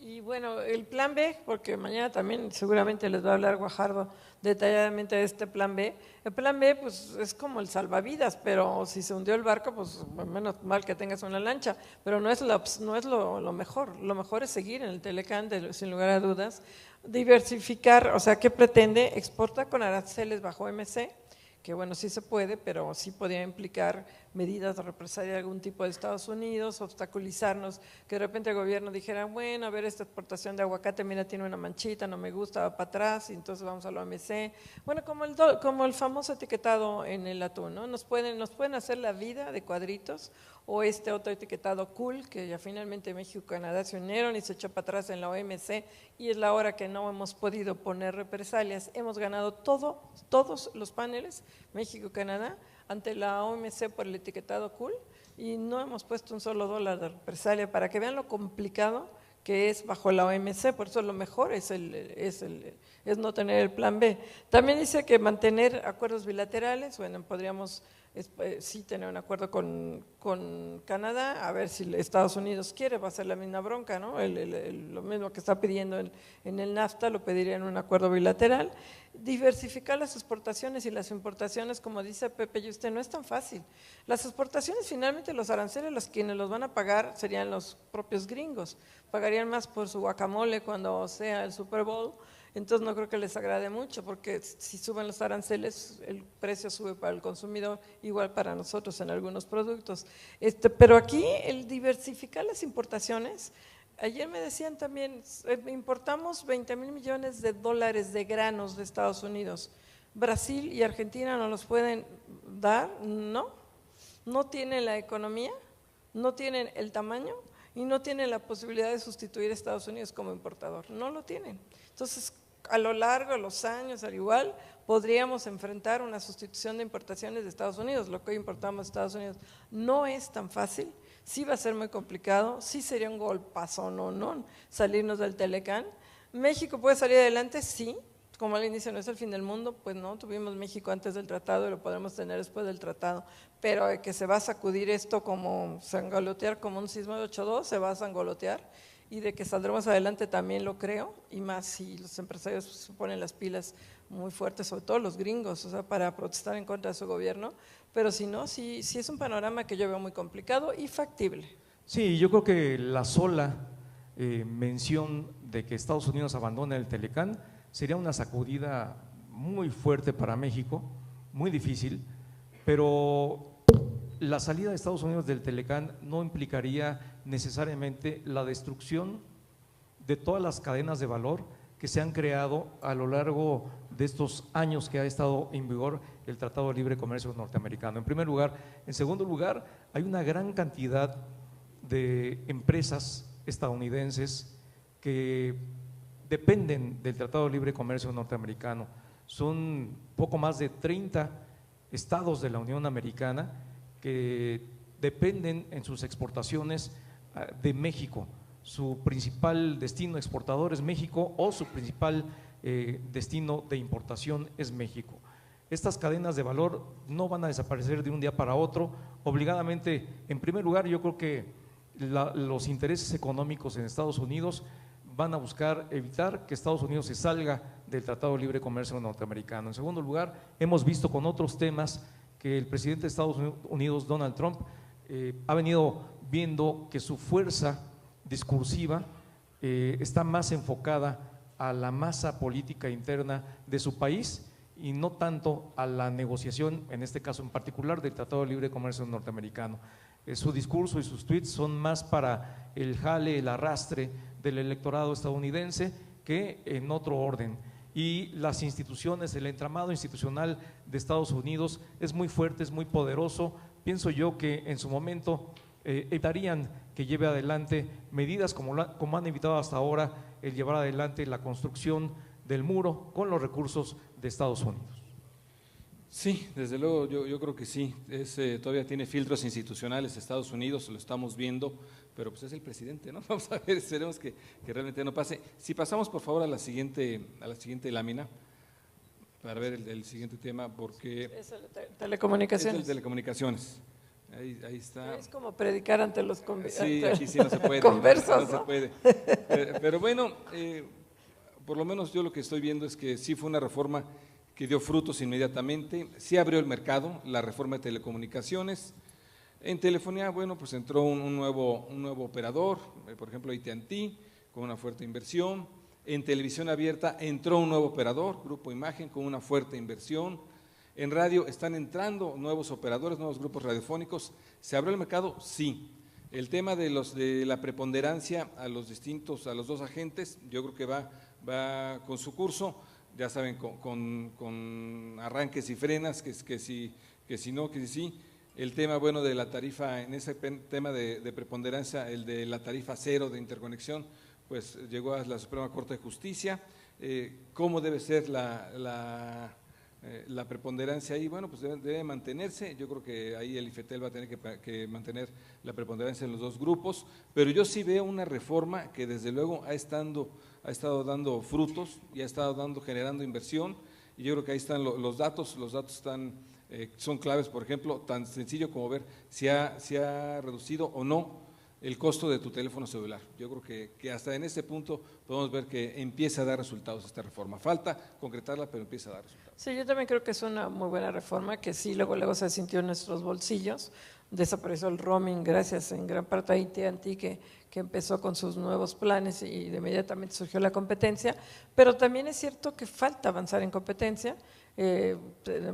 Y bueno, el plan B, porque mañana también seguramente les va a hablar Guajardo detalladamente de este plan B. El plan B pues es como el salvavidas, pero si se hundió el barco, pues menos mal que tengas una lancha, pero no es lo mejor. Lo mejor es seguir en el Telecán, sin lugar a dudas, diversificar, o sea, ¿qué pretende? Exporta con aranceles bajo MC, que bueno, sí se puede, pero sí podría implicar medidas de represalia de algún tipo de Estados Unidos, obstaculizarnos, que de repente el gobierno dijera, bueno, a ver, esta exportación de aguacate, mira, tiene una manchita, no me gusta, va para atrás, y entonces vamos a la OMC. Bueno, como el famoso etiquetado en el atún, ¿no? Nos pueden hacer la vida de cuadritos, o este otro etiquetado cool, que ya finalmente México y Canadá se unieron y se echó para atrás en la OMC, y es la hora que no hemos podido poner represalias. Hemos ganado todos los paneles, México y Canadá, ante la OMC por el etiquetado cool, y no hemos puesto un solo dólar de represalia, para que vean lo complicado que es bajo la OMC. Por eso lo mejor es no tener el plan B. También dice que mantener acuerdos bilaterales, bueno, podríamos sí tener un acuerdo con Canadá, a ver si Estados Unidos quiere, va a ser la misma bronca, ¿no? Lo mismo que está pidiendo en el NAFTA, lo pediría en un acuerdo bilateral. Diversificar las exportaciones y las importaciones, como dice Pepe y usted, no es tan fácil. Las exportaciones, finalmente, los aranceles, quienes los van a pagar serían los propios gringos, pagarían más por su guacamole cuando sea el Super Bowl. Entonces no creo que les agrade mucho, porque si suben los aranceles, el precio sube para el consumidor, igual para nosotros en algunos productos. Pero aquí el diversificar las importaciones, ayer me decían también, importamos 20,000 millones de dólares de granos de Estados Unidos. Brasil y Argentina no los pueden dar, no tienen la economía, no tienen el tamaño y no tienen la posibilidad de sustituir a Estados Unidos como importador, no lo tienen. Entonces, a lo largo de los años, al igual, podríamos enfrentar una sustitución de importaciones de Estados Unidos. Lo que hoy importamos de Estados Unidos no es tan fácil, sí va a ser muy complicado, sí sería un golpazo, no salirnos del Telecán. ¿México puede salir adelante? Sí. Como alguien dice, no es el fin del mundo, pues no, tuvimos México antes del tratado y lo podremos tener después del tratado, pero que se va a sacudir esto como sangolotear, como un sismo de 8.2, se va a sangolotear, y de que saldremos adelante también lo creo, y más si los empresarios se ponen las pilas muy fuertes, sobre todo los gringos, o sea, para protestar en contra de su gobierno, pero si no, sí es un panorama que yo veo muy complicado y factible. Sí, yo creo que la sola mención de que Estados Unidos abandona el Telecán sería una sacudida muy fuerte para México, muy difícil, pero la salida de Estados Unidos del Telecán no implicaría necesariamente la destrucción de todas las cadenas de valor que se han creado a lo largo de estos años que ha estado en vigor el Tratado de Libre Comercio norteamericano, en primer lugar. En segundo lugar, hay una gran cantidad de empresas estadounidenses que dependen del Tratado de Libre Comercio norteamericano. Son poco más de 30 estados de la Unión Americana que dependen en sus exportaciones de México. Su principal destino exportador es México, o su principal destino de importación es México. Estas cadenas de valor no van a desaparecer de un día para otro, obligadamente. En primer lugar, yo creo que los intereses económicos en Estados Unidos van a buscar evitar que Estados Unidos se salga del Tratado de Libre Comercio norteamericano. En segundo lugar, hemos visto con otros temas que el presidente de Estados Unidos, Donald Trump, ha venido viendo que su fuerza discursiva está más enfocada a la masa política interna de su país y no tanto a la negociación, en este caso en particular, del Tratado de Libre Comercio norteamericano. Su discurso y sus tweets son más para el jale, el arrastre del electorado estadounidense que en otro orden. y las instituciones, el entramado institucional de Estados Unidos es muy fuerte, es muy poderoso. Pienso yo que en su momento evitarían que lleve adelante medidas como han evitado hasta ahora el llevar adelante la construcción del muro con los recursos de Estados Unidos. Sí, desde luego yo creo que sí, todavía tiene filtros institucionales Estados Unidos, lo estamos viendo, pero pues es el presidente, ¿no? Vamos a ver, esperemos que realmente no pase. Si pasamos por favor a la siguiente lámina, para ver el siguiente tema, porque… Es el de telecomunicaciones. Es el de telecomunicaciones, ahí está. Es como predicar ante los sí, aquí sí no se puede, conversos, no se puede. Pero bueno, por lo menos yo lo que estoy viendo es que sí fue una reforma que dio frutos inmediatamente, sí abrió el mercado, la reforma de telecomunicaciones. En telefonía, bueno, pues entró un nuevo operador, por ejemplo AT&T, con una fuerte inversión. En televisión abierta entró un nuevo operador, Grupo Imagen, con una fuerte inversión. En radio están entrando nuevos operadores, nuevos grupos radiofónicos. ¿Se abrió el mercado? Sí. El tema de la preponderancia a los dos agentes, yo creo que va con su curso. Ya saben, con arranques y frenas, que si no, que sí. El tema, bueno, de la tarifa, en ese tema de preponderancia, el de la tarifa cero de interconexión, pues llegó a la Suprema Corte de Justicia. ¿Cómo debe ser la preponderancia ahí? Bueno, pues debe mantenerse. Yo creo que ahí el IFETEL va a tener que mantener la preponderancia en los dos grupos, pero yo sí veo una reforma que desde luego ha estado dando frutos y ha estado generando inversión, y yo creo que ahí están los datos son claves. Por ejemplo, tan sencillo como ver si ha reducido o no el costo de tu teléfono celular. Yo creo que hasta en este punto podemos ver que empieza a dar resultados esta reforma. Falta concretarla, pero empieza a dar resultados. Sí, yo también creo que es una muy buena reforma, que sí, luego se sintió en nuestros bolsillos. Desapareció el roaming gracias en gran parte a AT&T, que empezó con sus nuevos planes y inmediatamente surgió la competencia, pero también es cierto que falta avanzar en competencia.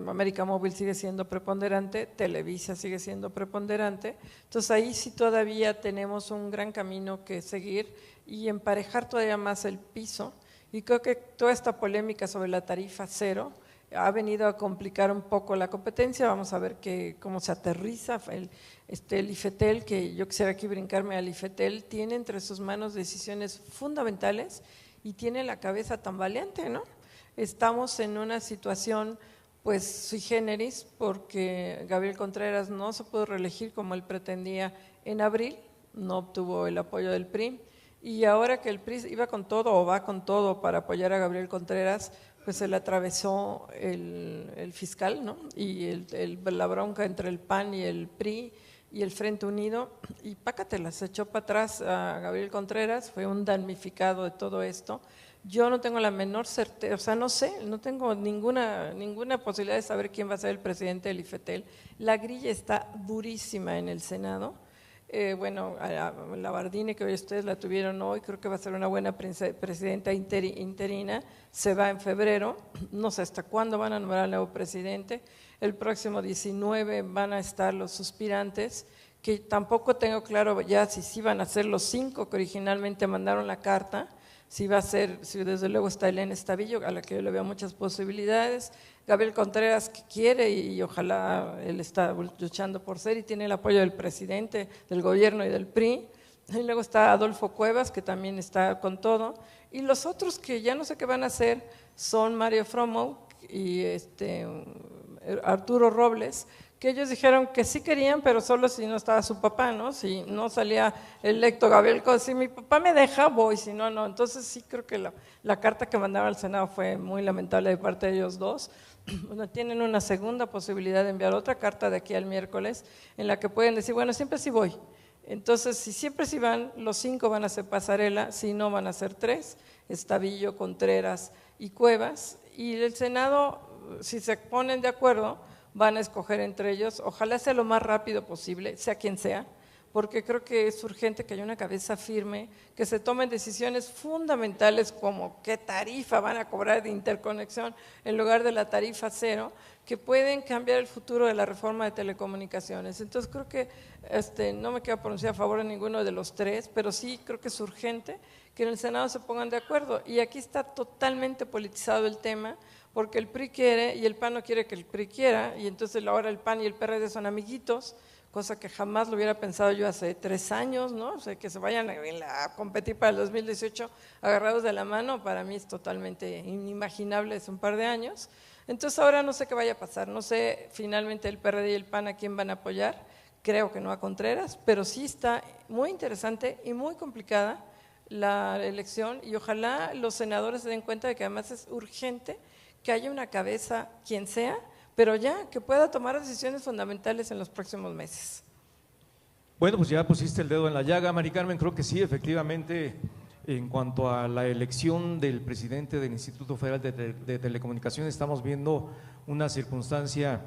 América Móvil sigue siendo preponderante, Televisa sigue siendo preponderante, entonces ahí sí todavía tenemos un gran camino que seguir y emparejar todavía más el piso, y creo que toda esta polémica sobre la tarifa cero ha venido a complicar un poco la competencia. Vamos a ver cómo se aterriza el IFETEL, que yo quisiera aquí brincarme al IFETEL, tiene entre sus manos decisiones fundamentales y tiene la cabeza tambaleante, ¿no? Estamos en una situación pues sui generis, porque Gabriel Contreras no se pudo reelegir como él pretendía en abril, no obtuvo el apoyo del PRI, y ahora que el PRI iba con todo o va con todo para apoyar a Gabriel Contreras, pues se le atravesó el fiscal, ¿no? Y la bronca entre el PAN y el PRI y el Frente Unido, y pácatela, se echó para atrás a Gabriel Contreras, fue un damnificado de todo esto. Yo no tengo la menor certeza, o sea, no sé, no tengo ninguna posibilidad de saber quién va a ser el presidente del IFETEL. La grilla está durísima en el Senado. Bueno, a la Bardini, que hoy ustedes la tuvieron hoy, creo que va a ser una buena presidenta interina, se va en febrero, no sé hasta cuándo van a nombrar al nuevo presidente. El próximo 19 van a estar los suspirantes, que tampoco tengo claro ya si van a ser los 5 que originalmente mandaron la carta, si va a ser, si desde luego está Elena Estavillo, a la que yo le veo muchas posibilidades, Gabriel Contreras, que quiere y ojalá él está luchando por ser y tiene el apoyo del presidente, del gobierno y del PRI, y luego está Adolfo Cuevas, que también está con todo, y los otros que ya no sé qué van a hacer son Mario Fromo y Arturo Robles, que ellos dijeron que sí querían, pero solo si no estaba su papá, ¿no? Si no salía electo Gabriel, si mi papá me deja, voy, si no, no. Entonces sí creo que la carta que mandaron al Senado fue muy lamentable de parte de ellos dos. Bueno, tienen una segunda posibilidad de enviar otra carta de aquí al miércoles, en la que pueden decir, bueno, siempre sí voy. Entonces, si siempre sí van, los 5 van a ser pasarela, si no van a ser 3, Estavillo, Contreras y Cuevas. Y el Senado, si se ponen de acuerdo, van a escoger entre ellos, ojalá sea lo más rápido posible, sea quien sea, porque creo que es urgente que haya una cabeza firme, que se tomen decisiones fundamentales como qué tarifa van a cobrar de interconexión en lugar de la tarifa cero, que pueden cambiar el futuro de la reforma de telecomunicaciones. Entonces creo que no me quiero pronunciar a favor de ninguno de los 3, pero sí creo que es urgente que en el Senado se pongan de acuerdo. Y aquí está totalmente politizado el tema, porque el PRI quiere y el PAN no quiere que el PRI quiera, y entonces ahora el PAN y el PRD son amiguitos, cosa que jamás lo hubiera pensado yo hace 3 años, ¿no? O sea, que se vayan a competir para el 2018 agarrados de la mano, para mí es totalmente inimaginable hace un par de años. Entonces ahora no sé qué vaya a pasar, no sé finalmente el PRD y el PAN a quién van a apoyar, creo que no a Contreras, pero sí está muy interesante y muy complicada la elección, y ojalá los senadores se den cuenta de que además es urgente que haya una cabeza, quien sea, pero ya que pueda tomar decisiones fundamentales en los próximos meses. Bueno, pues ya pusiste el dedo en la llaga, Mari Carmen. Creo que sí, efectivamente, en cuanto a la elección del presidente del Instituto Federal de Telecomunicaciones, estamos viendo una circunstancia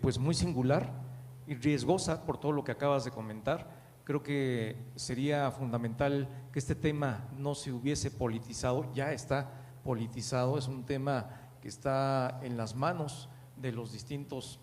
pues muy singular y riesgosa por todo lo que acabas de comentar. Creo que sería fundamental que este tema no se hubiese politizado, ya está politizado, es un tema que está en las manos de los distintos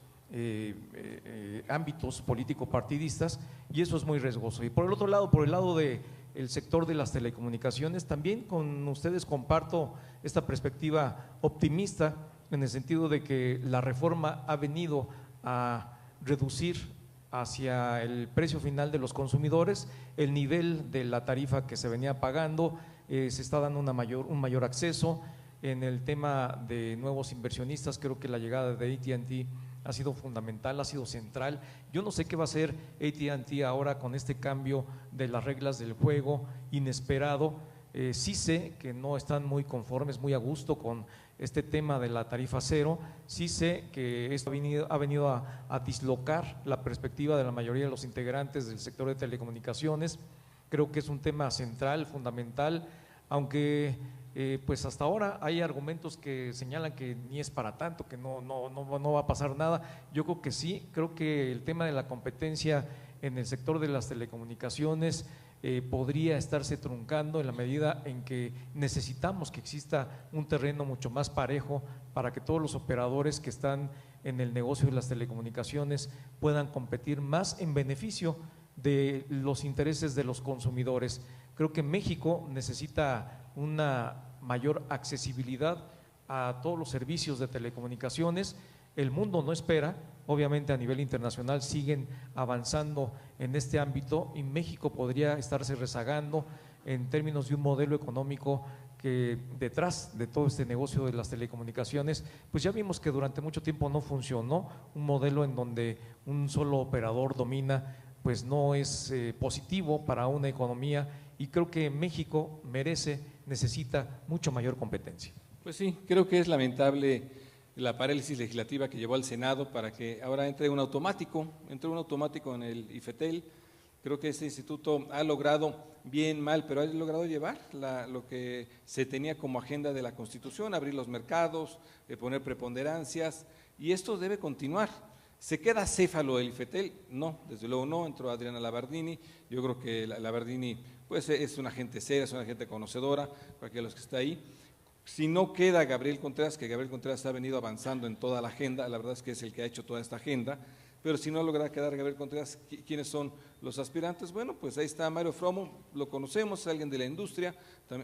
ámbitos político-partidistas, y eso es muy riesgoso. Y por el otro lado, por el lado del sector de las telecomunicaciones, también con ustedes comparto esta perspectiva optimista, en el sentido de que la reforma ha venido a reducir hacia el precio final de los consumidores el nivel de la tarifa que se venía pagando, se está dando un mayor acceso. En el tema de nuevos inversionistas, creo que la llegada de AT&T ha sido fundamental, ha sido central. Yo no sé qué va a hacer AT&T ahora con este cambio de las reglas del juego inesperado. Sí sé que no están muy conformes, muy a gusto con este tema de la tarifa cero. Sí sé que esto ha venido a dislocar la perspectiva de la mayoría de los integrantes del sector de telecomunicaciones. Creo que es un tema central, fundamental, aunque pues hasta ahora hay argumentos que señalan que ni es para tanto, que no va a pasar nada. Yo creo que sí, creo que el tema de la competencia en el sector de las telecomunicaciones podría estarse truncando en la medida en que necesitamos que exista un terreno mucho más parejo para que todos los operadores que están en el negocio de las telecomunicaciones puedan competir más en beneficio de los intereses de los consumidores. Creo que México necesita una mayor accesibilidad a todos los servicios de telecomunicaciones. El mundo no espera, obviamente a nivel internacional siguen avanzando en este ámbito y México podría estarse rezagando en términos de un modelo económico que detrás de todo este negocio de las telecomunicaciones, pues ya vimos que durante mucho tiempo no funcionó, un modelo en donde un solo operador domina, pues no es positivo para una economía, y creo que México necesita mucho mayor competencia. Pues sí, creo que es lamentable la parálisis legislativa que llevó al Senado para que ahora entre un automático en el IFETEL. Creo que este instituto ha logrado, bien, mal, pero ha logrado llevar lo que se tenía como agenda de la Constitución, abrir los mercados, poner preponderancias, y esto debe continuar. ¿Se queda céfalo el IFETEL? No, desde luego no. Entró Adriana Labardini. Yo creo que Labardini pues, es una gente seria, es una gente conocedora, cualquiera de los que está ahí. Si no queda Gabriel Contreras, que Gabriel Contreras ha venido avanzando en toda la agenda, la verdad es que es el que ha hecho toda esta agenda, pero si no logra quedar Gabriel Contreras, ¿quiénes son los aspirantes? Bueno, pues ahí está Mario Fromo, lo conocemos, es alguien de la industria,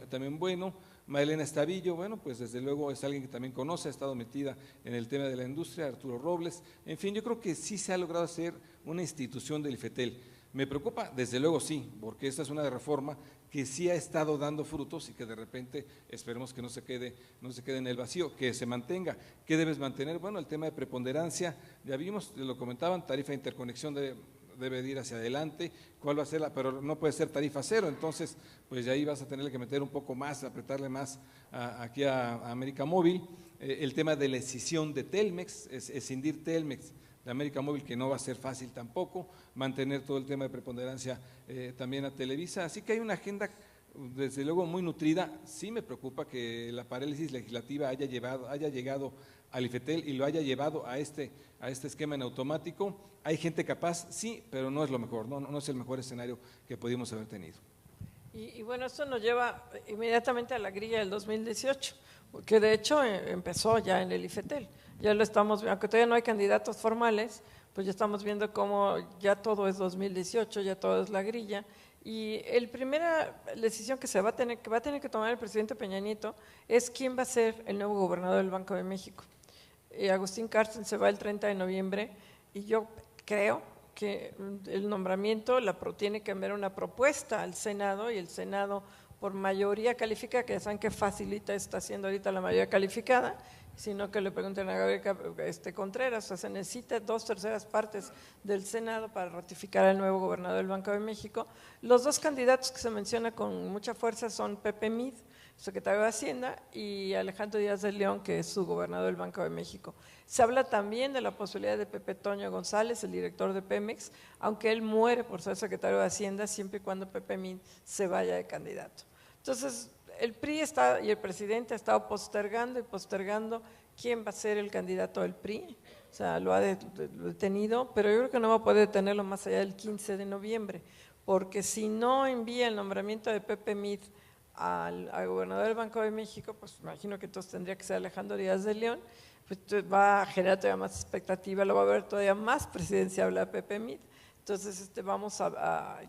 también bueno. Maelena Estavillo, bueno, pues desde luego es alguien que también conoce, ha estado metida en el tema de la industria. Arturo Robles, en fin, yo creo que sí se ha logrado hacer una institución del IFETEL. ¿Me preocupa? Desde luego sí, porque esta es una reforma que sí ha estado dando frutos y que de repente esperemos que no se quede en el vacío, que se mantenga. ¿Qué debes mantener? Bueno, el tema de preponderancia, ya vimos, lo comentaban, tarifa de interconexión debe de ir hacia adelante. ¿Cuál va a ser pero no puede ser tarifa cero? Entonces, pues de ahí vas a tener que meter un poco más, apretarle más aquí a América Móvil. El tema de la escisión de Telmex, escindir Telmex de América Móvil, que no va a ser fácil tampoco, mantener todo el tema de preponderancia también a Televisa. Así que hay una agenda desde luego muy nutrida. Sí me preocupa que la parálisis legislativa haya llegado al IFETEL y lo haya llevado a este esquema en automático. Hay gente capaz, sí, pero no es lo mejor, no es el mejor escenario que pudimos haber tenido. Y bueno, esto nos lleva inmediatamente a la grilla del 2018, que de hecho empezó ya en el IFETEL. Ya lo estamos viendo, aunque todavía no hay candidatos formales, pues ya estamos viendo cómo ya todo es 2018, ya todo es la grilla, Y la primera decisión que va a tener que tomar el presidente Peña Nieto es quién va a ser el nuevo gobernador del Banco de México. Agustín Carstens se va el 30 de noviembre y yo creo que el nombramiento tiene que enviar una propuesta al Senado y el Senado por mayoría calificada, que ya saben que facilita está haciendo ahorita la mayoría calificada, sino que le pregunten a Gabriel Contreras, o sea, se necesita 2/3 partes del Senado para ratificar al nuevo gobernador del Banco de México. Los dos candidatos que se menciona con mucha fuerza son Pepe Mid, secretario de Hacienda, y Alejandro Díaz de León, que es su gobernador del Banco de México. Se habla también de la posibilidad de Pepe Toño González, el director de Pemex, aunque él muere por ser secretario de Hacienda siempre y cuando Pepe Mid se vaya de candidato. Entonces, el PRI y el presidente ha estado postergando y postergando quién va a ser el candidato del PRI, o sea, lo ha detenido, pero yo creo que no va a poder detenerlo más allá del 15 de noviembre, porque si no envía el nombramiento de Pepe Mid al gobernador del Banco de México, pues imagino que entonces tendría que ser Alejandro Díaz de León, pues va a generar todavía más expectativa, lo va a ver todavía más presidenciable a Pepe Mid. Entonces,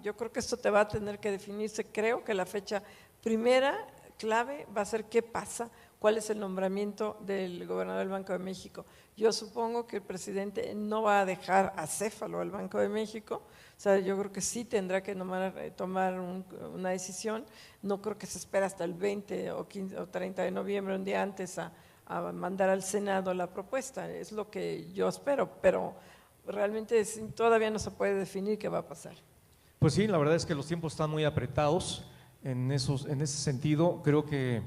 yo creo que esto te va a tener que definirse, creo que la fecha primera clave va a ser qué pasa, cuál es el nombramiento del gobernador del Banco de México. Yo supongo que el presidente no va a dejar acéfalo al Banco de México, o sea, yo creo que sí tendrá que tomar una decisión, no creo que se espera hasta el 20 o 15 o 30 de noviembre, un día antes, a mandar al Senado la propuesta, es lo que yo espero, pero realmente todavía no se puede definir qué va a pasar. Pues sí, la verdad es que los tiempos están muy apretados en ese sentido. Creo que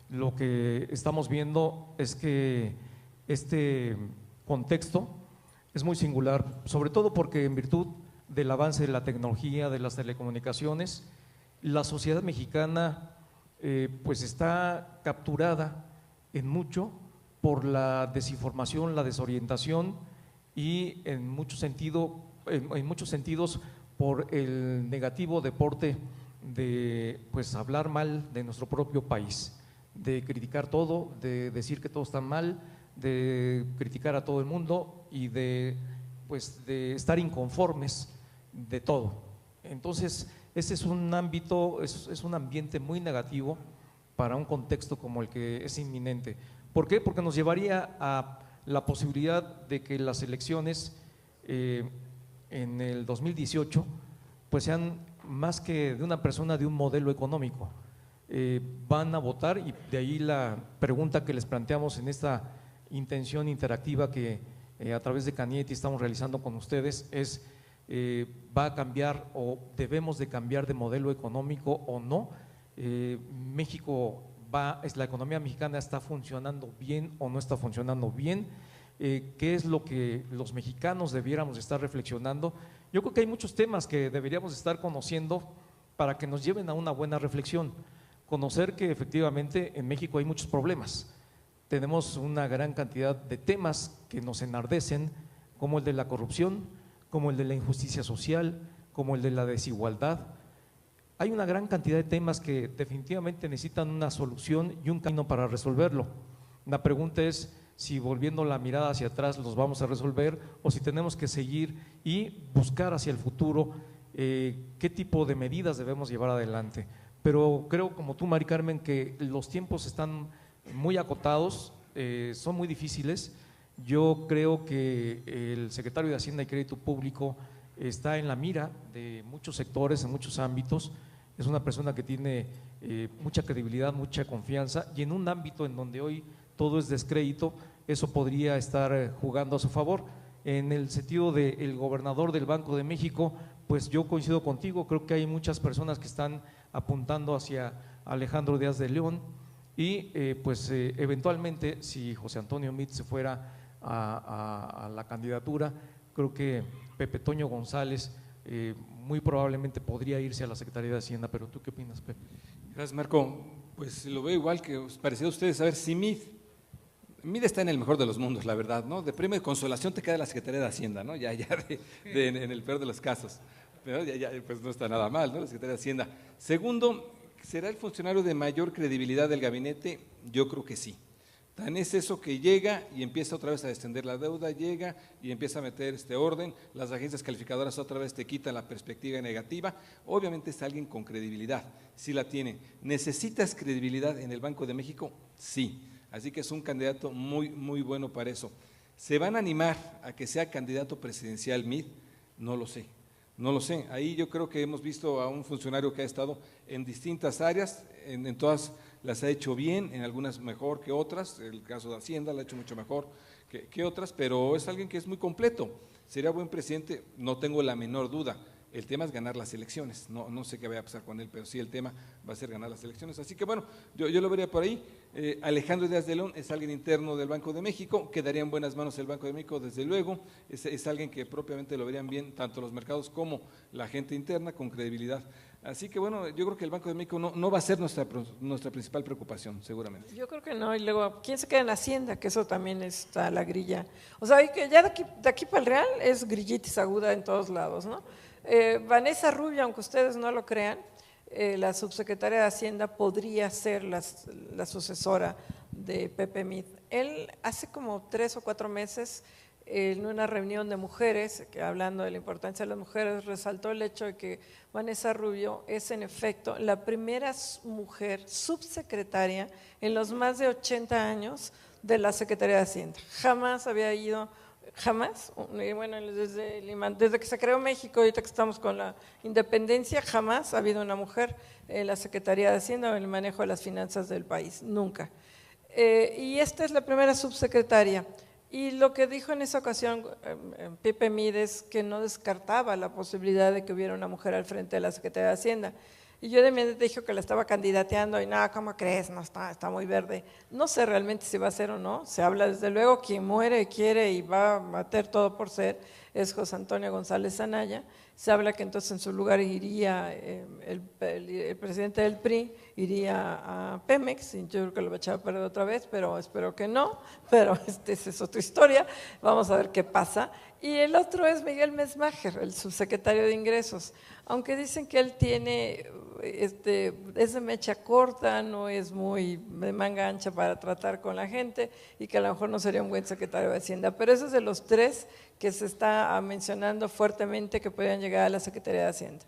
lo que estamos viendo es que este contexto es muy singular, sobre todo porque en virtud del avance de la tecnología, de las telecomunicaciones, la sociedad mexicana pues está capturada en mucho por la desinformación, la desorientación y en muchos sentidos por el negativo deporte de pues hablar mal de nuestro propio país, de criticar todo, de decir que todo está mal, de criticar a todo el mundo y de estar inconformes de todo. Entonces, ese es un ámbito, es un ambiente muy negativo para un contexto como el que es inminente. ¿Por qué? Porque nos llevaría a la posibilidad de que las elecciones en el 2018 pues sean más que de una persona, de un modelo económico. Van a votar, y de ahí la pregunta que les planteamos en esta intención interactiva que a través de Canietti estamos realizando con ustedes es, ¿va a cambiar o debemos de cambiar de modelo económico o no? La economía mexicana está funcionando bien o no está funcionando bien. ¿Qué es lo que los mexicanos debiéramos estar reflexionando? Yo creo que hay muchos temas que deberíamos estar conociendo para que nos lleven a una buena reflexión. Conocer que efectivamente en México hay muchos problemas. Tenemos una gran cantidad de temas que nos enardecen, como el de la corrupción, como el de la injusticia social, como el de la desigualdad. Hay una gran cantidad de temas que definitivamente necesitan una solución y un camino para resolverlo. La pregunta es si volviendo la mirada hacia atrás los vamos a resolver o si tenemos que seguir y buscar hacia el futuro qué tipo de medidas debemos llevar adelante. Pero creo, como tú, Mari Carmen, que los tiempos están muy acotados, son muy difíciles. Yo creo que el secretario de Hacienda y Crédito Público está en la mira de muchos sectores, en muchos ámbitos. Es una persona que tiene mucha credibilidad, mucha confianza, y en un ámbito en donde hoy todo es descrédito, eso podría estar jugando a su favor. En el sentido del gobernador del Banco de México, pues yo coincido contigo, creo que hay muchas personas que están apuntando hacia Alejandro Díaz de León y eventualmente si José Antonio Meade se fuera a la candidatura, creo que Pepe Toño González muy probablemente podría irse a la Secretaría de Hacienda. Pero ¿tú qué opinas, Pepe? Gracias, Marco. Pues lo veo igual que parecido a ustedes. A ver, si Meade está en el mejor de los mundos, la verdad, ¿no? De premio de consolación te queda la Secretaría de Hacienda, ¿no? En el peor de los casos. Pero pues no está nada mal, ¿no? La Secretaría de Hacienda. Segundo, ¿será el funcionario de mayor credibilidad del gabinete? Yo creo que sí. Tan es eso que llega y empieza otra vez a descender la deuda, llega y empieza a meter este orden, las agencias calificadoras otra vez te quitan la perspectiva negativa. Obviamente es alguien con credibilidad, sí la tiene. ¿Necesitas credibilidad en el Banco de México? Sí, así que es un candidato muy, muy bueno para eso. ¿Se van a animar a que sea candidato presidencial MID? No lo sé. No lo sé, ahí yo creo que hemos visto a un funcionario que ha estado en distintas áreas, en todas las ha hecho bien, en algunas mejor que otras, el caso de Hacienda lo ha hecho mucho mejor que otras, pero es alguien que es muy completo, sería buen presidente, no tengo la menor duda. El tema es ganar las elecciones, no sé qué vaya a pasar con él, pero sí el tema va a ser ganar las elecciones. Así que bueno, yo lo vería por ahí. Alejandro Díaz de León es alguien interno del Banco de México, quedaría en buenas manos el Banco de México, desde luego, es alguien que propiamente lo verían bien tanto los mercados como la gente interna, con credibilidad. Así que bueno, yo creo que el Banco de México no va a ser nuestra principal preocupación, seguramente. Yo creo que no, y luego, ¿quién se queda en Hacienda? Que eso también está la grilla. O sea, que ya de aquí para el Real es grillitis aguda en todos lados, ¿no? Vanessa Rubio, aunque ustedes no lo crean, la subsecretaria de Hacienda podría ser la sucesora de Pepe Mid. Él hace como 3 o 4 meses, en una reunión de mujeres, que hablando de la importancia de las mujeres, resaltó el hecho de que Vanessa Rubio es en efecto la primera mujer subsecretaria en los más de 80 años de la Secretaría de Hacienda. Jamás había ido… Jamás, bueno, desde que se creó México, ahorita que estamos con la independencia, jamás ha habido una mujer en la Secretaría de Hacienda o en el manejo de las finanzas del país, nunca. Y esta es la primera subsecretaria. Y lo que dijo en esa ocasión Pepe Mid es que no descartaba la posibilidad de que hubiera una mujer al frente de la Secretaría de Hacienda. Y yo de inmediato dije que la estaba candidateando y nada, ¿cómo crees? No, está muy verde. No sé realmente si va a ser o no. Se habla desde luego, quien muere, quiere y va a meter todo por ser, es José Antonio González Anaya. Se habla que entonces en su lugar iría el presidente del PRI, iría a Pemex, y yo creo que lo va a echar a perder otra vez, pero espero que no, pero esa es otra historia, vamos a ver qué pasa. Y el otro es Miguel Mesmacher, el subsecretario de Ingresos, aunque dicen que él tiene, es de mecha corta, no es muy de manga ancha para tratar con la gente y que a lo mejor no sería un buen secretario de Hacienda, pero ese es de los 3 que se está mencionando fuertemente que podrían llegar a la Secretaría de Hacienda.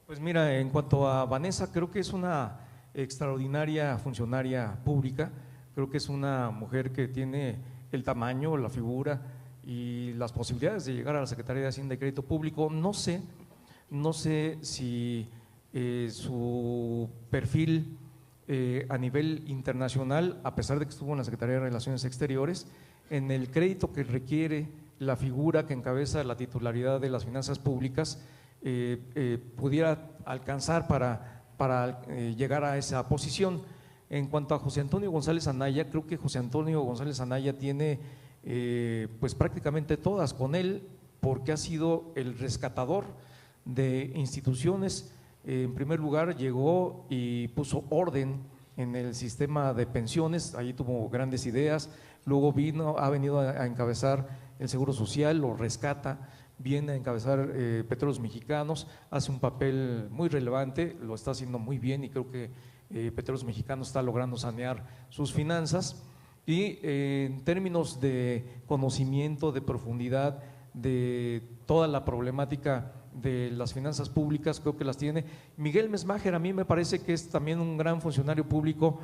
Pues mira, en cuanto a Vanessa, creo que es una extraordinaria funcionaria pública, creo que es una mujer que tiene el tamaño, la figura y las posibilidades de llegar a la Secretaría de Hacienda y Crédito Público. No sé si su perfil a nivel internacional, a pesar de que estuvo en la Secretaría de Relaciones Exteriores, en el crédito que requiere la figura que encabeza la titularidad de las finanzas públicas, pudiera alcanzar para llegar a esa posición. En cuanto a José Antonio González Anaya, creo que José Antonio González Anaya tiene pues prácticamente todas con él, porque ha sido el rescatador de instituciones. En primer lugar llegó y puso orden en el sistema de pensiones, ahí tuvo grandes ideas, luego ha venido a encabezar el Seguro Social, lo rescata, viene a encabezar Petróleos Mexicanos, hace un papel muy relevante, lo está haciendo muy bien y creo que Petróleos Mexicanos está logrando sanear sus finanzas. Y en términos de conocimiento, de profundidad, de toda la problemática de las finanzas públicas, creo que las tiene. Miguel Mesmacher a mí me parece que es también un gran funcionario público,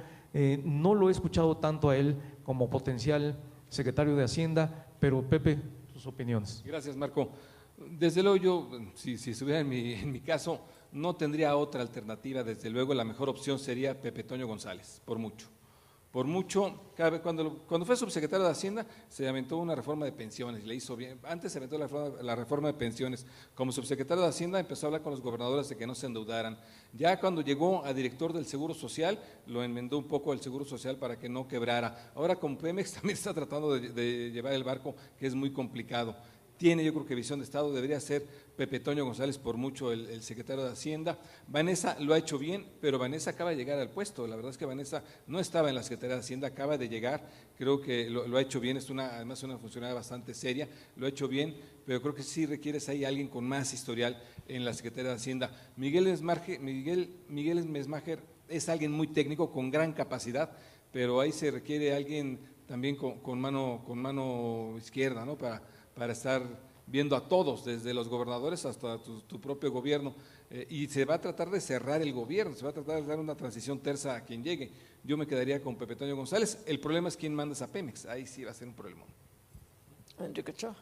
no lo he escuchado tanto a él como potencial secretario de Hacienda, pero Pepe, tus opiniones. Gracias, Marco. Desde luego yo, si estuviera en mi caso, no tendría otra alternativa. Desde luego la mejor opción sería Pepe Toño González, por mucho. Por mucho, cuando fue subsecretario de Hacienda se aventó una reforma de pensiones, le hizo bien. Antes se aventó la reforma de pensiones. Como subsecretario de Hacienda empezó a hablar con los gobernadores de que no se endeudaran. Ya cuando llegó a director del Seguro Social, lo enmendó un poco el Seguro Social para que no quebrara. Ahora con Pemex también está tratando de llevar el barco, que es muy complicado. Tiene, yo creo que visión de Estado, debería ser Pepe Toño González por mucho el secretario de Hacienda. Vanessa lo ha hecho bien, pero Vanessa acaba de llegar al puesto. La verdad es que Vanessa no estaba en la Secretaría de Hacienda, acaba de llegar, creo que lo ha hecho bien, es además una funcionaria bastante seria, lo ha hecho bien, pero creo que sí requieres ahí alguien con más historial en la Secretaría de Hacienda. Miguel Mesmacher es alguien muy técnico, con gran capacidad, pero ahí se requiere alguien también con mano izquierda, ¿no? Para estar viendo a todos, desde los gobernadores hasta tu propio gobierno, y se va a tratar de cerrar el gobierno, se va a tratar de dar una transición tersa a quien llegue. Yo me quedaría con Pepe Toño González. El problema es quién mandas a Pemex, ahí sí va a ser un problema. Enrique Ochoa.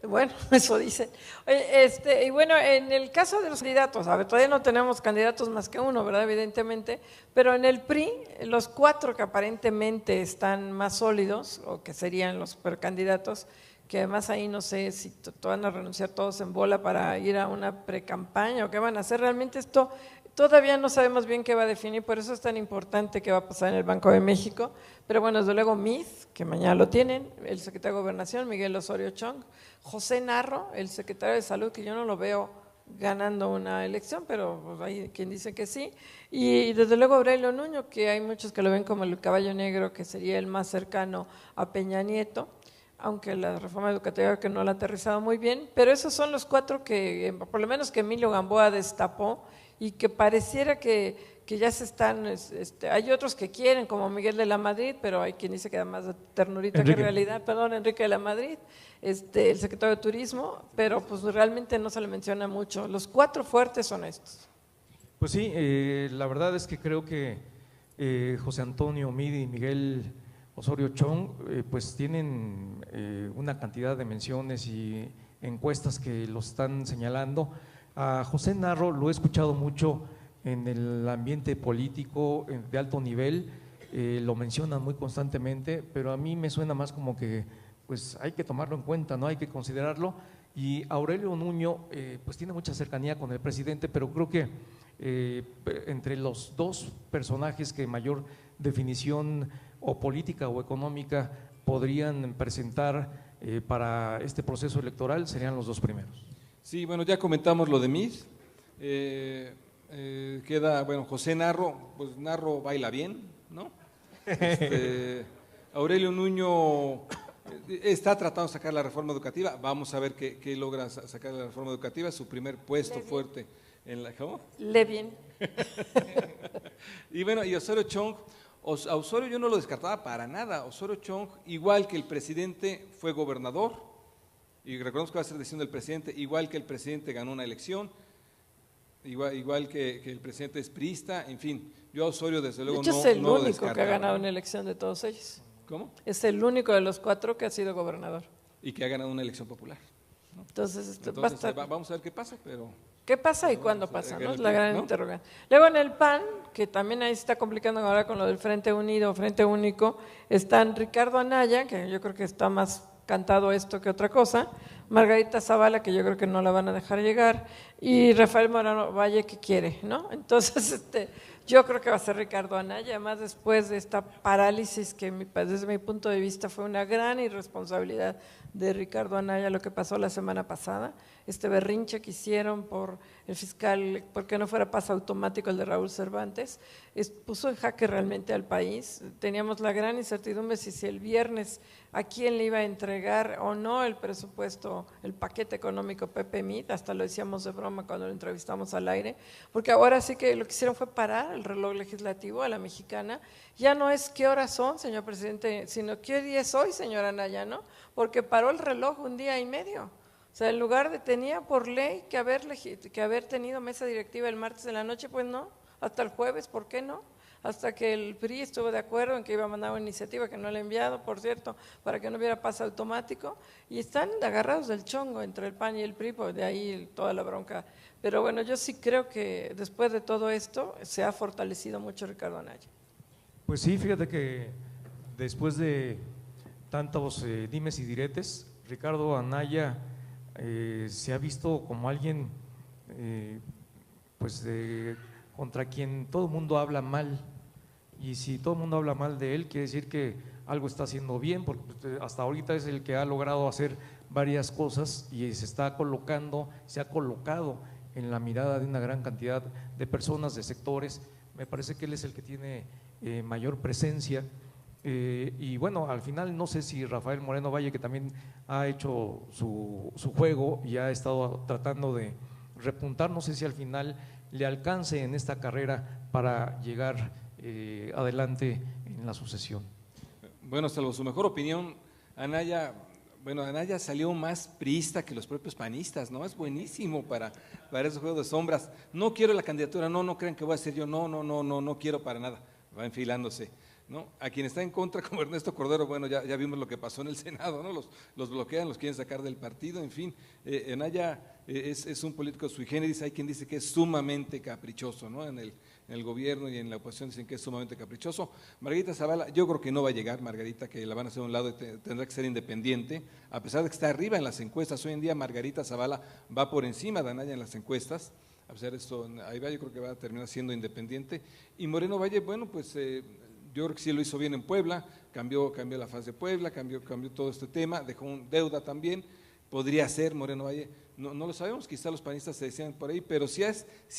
Bueno, eso dicen. Oye, y bueno, en el caso de los candidatos, a ver, todavía no tenemos candidatos más que uno, ¿verdad? Evidentemente, pero en el PRI, los 4 que aparentemente están más sólidos, o que serían los precandidatos, que además ahí no sé si van a renunciar todos en bola para ir a una precampaña o qué van a hacer. Realmente esto todavía no sabemos bien qué va a definir, por eso es tan importante qué va a pasar en el Banco de México. Pero bueno, desde luego MIF, que mañana lo tienen, el secretario de Gobernación, Miguel Osorio Chong, José Narro, el secretario de Salud, que yo no lo veo ganando una elección, pero pues hay quien dice que sí, y desde luego Aurelio Nuño, que hay muchos que lo ven como el caballo negro, que sería el más cercano a Peña Nieto, aunque la reforma educativa que no la ha aterrizado muy bien, pero esos son los 4 que, por lo menos que Emilio Gamboa destapó y que pareciera que ya se están, hay otros que quieren, como Miguel de la Madrid, pero hay quien dice que da más de ternurita que realidad, perdón, Enrique de la Madrid, el secretario de Turismo, pero pues realmente no se le menciona mucho. Los 4 fuertes son estos. Pues sí, la verdad es que creo que José Antonio Midi y Miguel Osorio Chong pues tienen una cantidad de menciones y encuestas que lo están señalando. A José Narro lo he escuchado mucho en el ambiente político de alto nivel, lo mencionan muy constantemente, pero a mí me suena más como que pues hay que tomarlo en cuenta, ¿no? Hay que considerarlo. Y Aurelio Nuño pues tiene mucha cercanía con el presidente, pero creo que entre los 2 personajes que mayor definición o política o económica podrían presentar para este proceso electoral serían los 2 primeros. Sí, bueno, ya comentamos lo de MIS. Queda, bueno, José Narro, pues Narro baila bien, ¿no? Aurelio Nuño está tratando de sacar la reforma educativa, vamos a ver qué logra sacar la reforma educativa, su primer puesto fuerte en la… ¿Cómo? Le bien. Y bueno, y Osorio Chong, a Osorio yo no lo descartaba para nada. Osorio Chong, igual que el presidente, fue gobernador, y recordemos que va a ser decisión del presidente, igual que el presidente ganó una elección, igual que el presidente es priista, en fin, yo a Osorio desde luego de hecho, no es el lo único que ha descartaba. ganado una elección de todos ellos. ¿Cómo? Es el único de los 4 que ha sido gobernador. Y que ha ganado una elección popular. ¿no? Entonces, Entonces va a estar… vamos a ver qué pasa, pero… ¿Qué pasa y No, cuándo o sea, pasa? que ¿No? el Es la PRI, gran ¿no? interrogante. Luego en el PAN, que también ahí se está complicando ahora con lo del Frente Unido, Frente Único, están Ricardo Anaya, que yo creo que está más cantado esto que otra cosa, Margarita Zavala, que yo creo que no la van a dejar llegar, y Rafael Moreno Valle, que quiere, ¿no? Entonces, yo creo que va a ser Ricardo Anaya, además después de esta parálisis que desde mi punto de vista fue una gran irresponsabilidad de Ricardo Anaya, lo que pasó la semana pasada, este berrinche que hicieron por el fiscal, porque no fuera pase automático el de Raúl Cervantes, puso en jaque realmente al país. Teníamos la gran incertidumbre si el viernes a quién le iba a entregar o no el presupuesto, el paquete económico Pepe Mit, hasta lo decíamos de broma cuando lo entrevistamos al aire, porque ahora sí que lo que hicieron fue parar el reloj legislativo a la mexicana. Ya no es qué horas son, señor presidente, sino qué día es hoy, señora Anaya, ¿no? Porque paró el reloj 1 día y medio. O sea, en lugar de, tenía por ley que haber tenido mesa directiva el martes de la noche, pues no, hasta el jueves, ¿por qué no? Hasta que el PRI estuvo de acuerdo en que iba a mandar una iniciativa que no le he enviado, por cierto, para que no hubiera pase automático, y están agarrados del chongo entre el PAN y el PRI, pues de ahí toda la bronca. Pero bueno, yo sí creo que después de todo esto se ha fortalecido mucho Ricardo Anaya. Pues sí, fíjate que después de tantos dimes y diretes, Ricardo Anaya se ha visto como alguien pues contra quien todo el mundo habla mal, y si todo el mundo habla mal de él quiere decir que algo está haciendo bien, porque hasta ahorita es el que ha logrado hacer varias cosas y se ha colocado en la mirada de una gran cantidad de personas, de sectores. Me parece que él es el que tiene mayor presencia. Y bueno, al final no sé si Rafael Moreno Valle, que también ha hecho su juego y ha estado tratando de repuntar, no sé si al final le alcance en esta carrera para llegar adelante en la sucesión. Bueno, salvo su mejor opinión, Anaya salió más priista que los propios panistas, ¿no? Es buenísimo para esos juegos de sombras. No quiero la candidatura, no crean que voy a ser yo, no quiero para nada. Va enfilándose, ¿no? A quien está en contra, como Ernesto Cordero, bueno, ya vimos lo que pasó en el Senado, ¿no? Los bloquean, los quieren sacar del partido, en fin. Anaya es un político sui generis, hay quien dice que es sumamente caprichoso, ¿no? En el gobierno y en la oposición dicen que es sumamente caprichoso. Margarita Zavala, yo creo que no va a llegar, Margarita, que la van a hacer a un lado y tendrá que ser independiente, a pesar de que está arriba en las encuestas. Hoy en día Margarita Zavala va por encima de Anaya en las encuestas. A pesar de esto, ahí va, yo creo que va a terminar siendo independiente. Y Moreno Valle, bueno, pues yo creo que sí lo hizo bien en Puebla, cambió la faz de Puebla, cambió todo este tema, dejó deuda también. Podría ser Moreno Valle, no lo sabemos, quizá los panistas se decían por ahí, pero si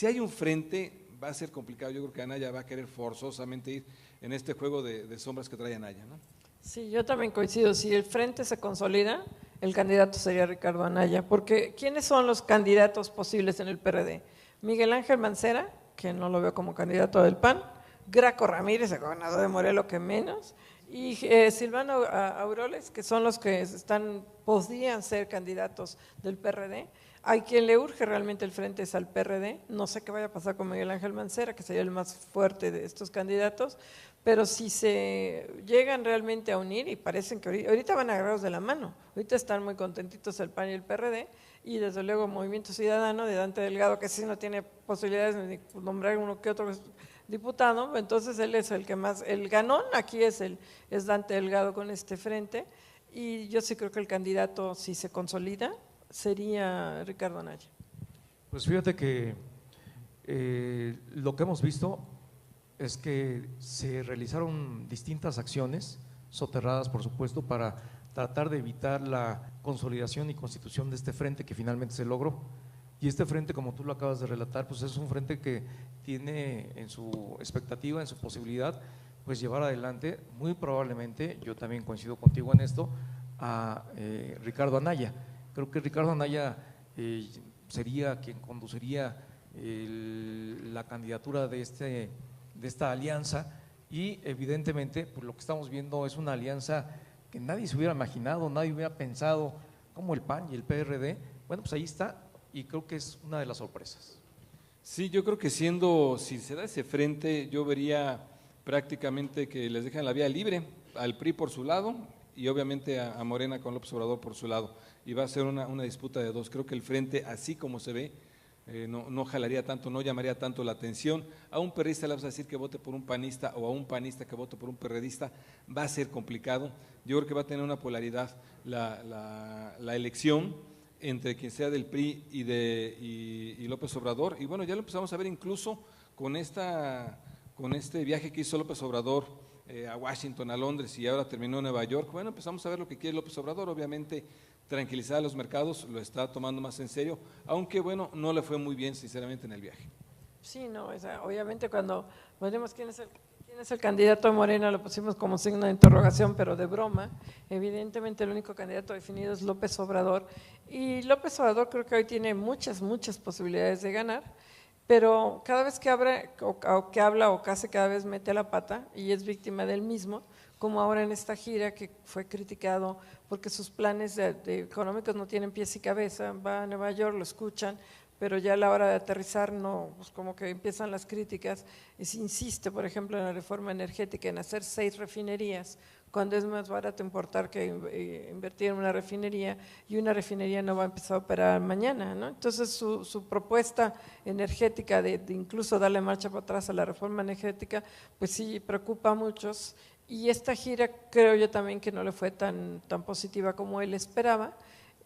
hay un frente, va a ser complicado. Yo creo que Anaya va a querer forzosamente ir en este juego de sombras que trae Anaya, ¿no? Sí, yo también coincido. Si el frente se consolida, el candidato sería Ricardo Anaya, porque ¿quiénes son los candidatos posibles en el PRD? Miguel Ángel Mancera, que no lo veo como candidato del PAN, Graco Ramírez, el gobernador de Morelos, que menos, y Silvano Aureoles, que son los que podrían ser candidatos del PRD. Hay quien le urge realmente el frente es al PRD, no sé qué vaya a pasar con Miguel Ángel Mancera, que sería el más fuerte de estos candidatos, pero si se llegan realmente a unir, y parecen que ahorita van agarrados de la mano, ahorita están muy contentitos el PAN y el PRD, y desde luego Movimiento Ciudadano de Dante Delgado, que sí no tiene posibilidades de nombrar uno que otro diputado, entonces él es el que más, el ganón aquí es Dante Delgado con este frente, y yo sí creo que el candidato, si se consolida, sería Ricardo Anaya. Pues fíjate que lo que hemos visto es que se realizaron distintas acciones, soterradas por supuesto, para tratar de evitar la consolidación y constitución de este frente que finalmente se logró. Y este frente, como tú lo acabas de relatar, pues es un frente que tiene en su expectativa, en su posibilidad, pues llevar adelante, muy probablemente, yo también coincido contigo en esto, a Ricardo Anaya. Creo que Ricardo Anaya sería quien conduciría la candidatura de esta alianza, y evidentemente pues lo que estamos viendo es una alianza que nadie se hubiera imaginado, nadie hubiera pensado, como el PAN y el PRD. Bueno, pues ahí está, y creo que es una de las sorpresas. Sí, yo creo que si se da ese frente, yo vería prácticamente que les dejan la vía libre al PRI por su lado y obviamente a Morena con López Obrador por su lado, y va a ser una disputa de dos. Creo que el frente, así como se ve, no jalaría tanto, no llamaría tanto la atención. A un perrista le vas a decir que vote por un panista, o a un panista que vote por un perredista, va a ser complicado. Yo creo que va a tener una polaridad la elección entre quien sea del PRI y López Obrador, y bueno, ya lo empezamos a ver incluso con este viaje que hizo López Obrador a Washington, a Londres, y ahora terminó en Nueva York. Bueno, empezamos a ver lo que quiere López Obrador, obviamente tranquilizar a los mercados, lo está tomando más en serio, aunque bueno, no le fue muy bien sinceramente en el viaje. Sí, no, obviamente cuando veremos quién es el candidato de Morena, lo pusimos como signo de interrogación, pero de broma. Evidentemente el único candidato definido es López Obrador, y López Obrador creo que hoy tiene muchas posibilidades de ganar, pero cada vez que habla o casi cada vez mete la pata y es víctima del mismo, como ahora en esta gira que fue criticado porque sus planes económicos no tienen pies y cabeza. Va a Nueva York, lo escuchan, pero ya a la hora de aterrizar no, pues como que empiezan las críticas, y se insiste, por ejemplo, en la reforma energética, en hacer 6 refinerías, cuando es más barato importar que invertir en una refinería, y una refinería no va a empezar a operar mañana, ¿no? Entonces su propuesta energética de incluso darle marcha para atrás a la reforma energética, pues sí preocupa a muchos, y esta gira creo yo también que no le fue tan positiva como él esperaba.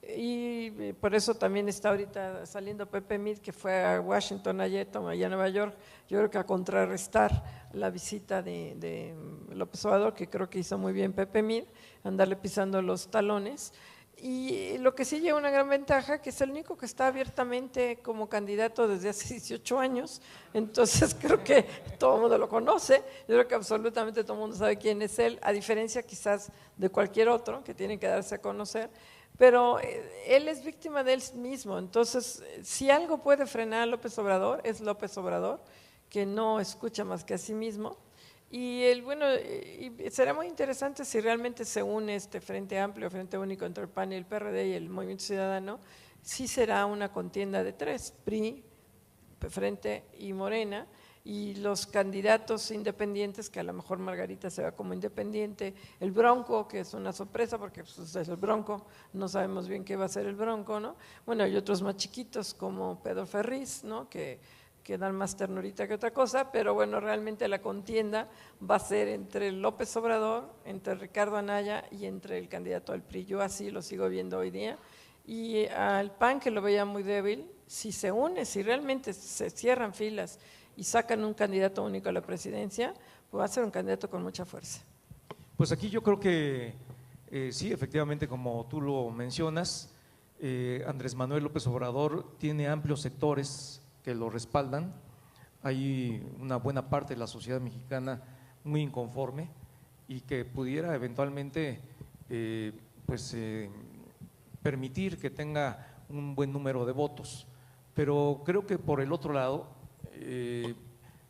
Y por eso también está ahorita saliendo Pepe Mid, que fue a Washington ayer, allá a Nueva York, yo creo que a contrarrestar la visita de López Obrador, que creo que hizo muy bien Pepe Mid, andarle pisando los talones. Y lo que sí lleva una gran ventaja, que es el único que está abiertamente como candidato desde hace 18 años, entonces creo que todo el mundo lo conoce, yo creo que absolutamente todo el mundo sabe quién es él, a diferencia quizás de cualquier otro que tiene que darse a conocer. Pero él es víctima de él mismo, entonces si algo puede frenar a López Obrador, es López Obrador, que no escucha más que a sí mismo, Bueno, y será muy interesante si realmente se une este Frente Amplio, Frente Único entre el PAN y el PRD y el Movimiento Ciudadano, sí será una contienda de tres, PRI, Frente y Morena, y los candidatos independientes, que a lo mejor Margarita se va como independiente, el Bronco, que es una sorpresa porque pues, es el Bronco, no sabemos bien qué va a ser el Bronco, ¿no? Bueno, hay otros más chiquitos como Pedro Ferriz, ¿no? Que dan más ternurita que otra cosa, pero bueno, realmente la contienda va a ser entre López Obrador, entre Ricardo Anaya y entre el candidato del PRI. Yo así lo sigo viendo hoy día. Y al PAN, que lo veía muy débil, si se une, si realmente se cierran filas y sacan un candidato único a la presidencia, pues va a ser un candidato con mucha fuerza. Pues aquí yo creo que sí, efectivamente, como tú lo mencionas, Andrés Manuel López Obrador tiene amplios sectores que lo respaldan. Hay una buena parte de la sociedad mexicana muy inconforme y que pudiera eventualmente permitir que tenga un buen número de votos. Pero creo que por el otro lado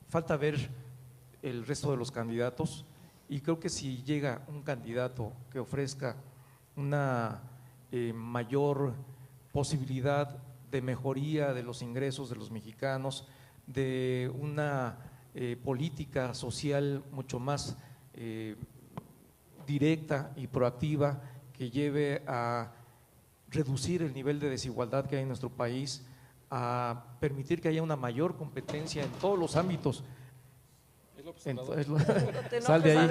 falta ver el resto de los candidatos, y creo que si llega un candidato que ofrezca una mayor posibilidad de mejoría de los ingresos de los mexicanos, de una política social mucho más directa y proactiva que lleve a reducir el nivel de desigualdad que hay en nuestro país, a permitir que haya una mayor competencia en todos los ámbitos. Sal de ahí.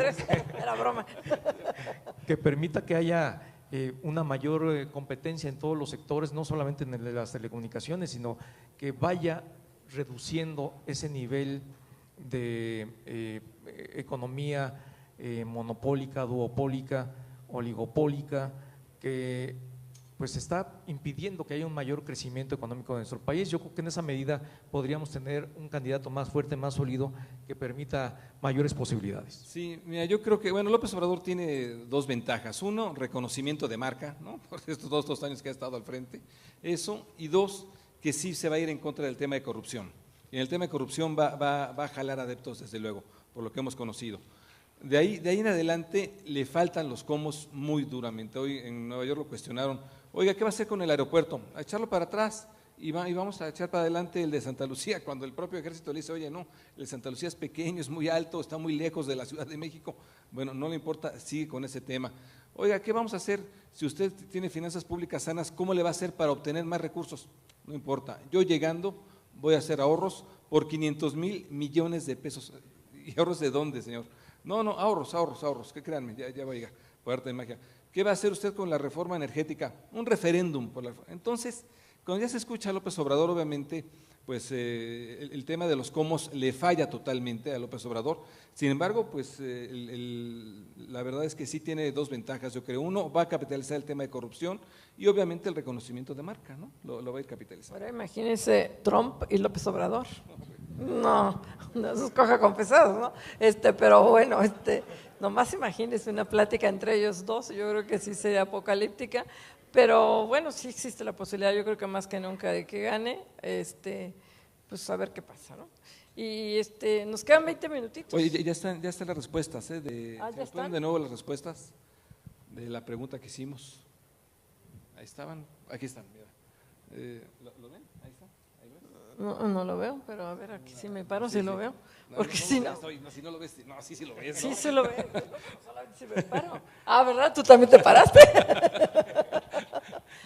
Era broma. Que permita que haya una mayor competencia en todos los sectores, no solamente en el de las telecomunicaciones, sino que vaya reduciendo ese nivel de economía monopólica, duopólica, oligopólica, que pues está impidiendo que haya un mayor crecimiento económico de nuestro país. Yo creo que en esa medida podríamos tener un candidato más fuerte, más sólido, que permita mayores posibilidades. Sí, mira, yo creo que, bueno, López Obrador tiene dos ventajas. Uno, reconocimiento de marca, ¿no? Por estos 2 años que ha estado al frente, eso, y dos, que sí se va a ir en contra del tema de corrupción. Y en el tema de corrupción va a jalar adeptos, desde luego, por lo que hemos conocido. De ahí en adelante le faltan los comos muy duramente. Hoy en Nueva York lo cuestionaron: oiga, ¿qué va a hacer con el aeropuerto? A echarlo para atrás y vamos a echar para adelante el de Santa Lucía, cuando el propio ejército le dice: oye, no, el de Santa Lucía es pequeño, es muy alto, está muy lejos de la Ciudad de México. Bueno, no le importa, sigue con ese tema. Oiga, ¿qué vamos a hacer si usted tiene finanzas públicas sanas? ¿Cómo le va a hacer para obtener más recursos? No importa, yo llegando voy a hacer ahorros por 500,000 millones de pesos. ¿Y ahorros de dónde, señor? No, ahorros, que créanme, ya va a llegar, por arte de magia. ¿Qué va a hacer usted con la reforma energética? Un referéndum por la reforma. Entonces, cuando ya se escucha a López Obrador, obviamente, pues el tema de los comos le falla totalmente a López Obrador. Sin embargo, pues la verdad es que sí tiene dos ventajas, yo creo. Uno, va a capitalizar el tema de corrupción y obviamente el reconocimiento de marca, ¿no? Lo va a ir capitalizando. Ahora imagínense Trump y López Obrador. No se escoja con pesados, ¿no? Pero bueno, nomás imagínense una plática entre ellos dos, yo creo que sí sería apocalíptica, pero bueno, sí existe la posibilidad, yo creo que más que nunca, de que gane, pues a ver qué pasa, ¿no? Y nos quedan 20 minutitos. Oye, ya están las respuestas, ¿ya están? de nuevo las respuestas de la pregunta que hicimos. Ahí estaban, aquí están, mira. ¿Lo ven? Ahí está. No lo veo, pero a ver, aquí si me paro, sí lo veo. Porque si no… Si no lo ves, no, sí lo ves. Sí, ¿no? se lo veo, solamente si me paro. Ah, ¿verdad? Tú también te paraste.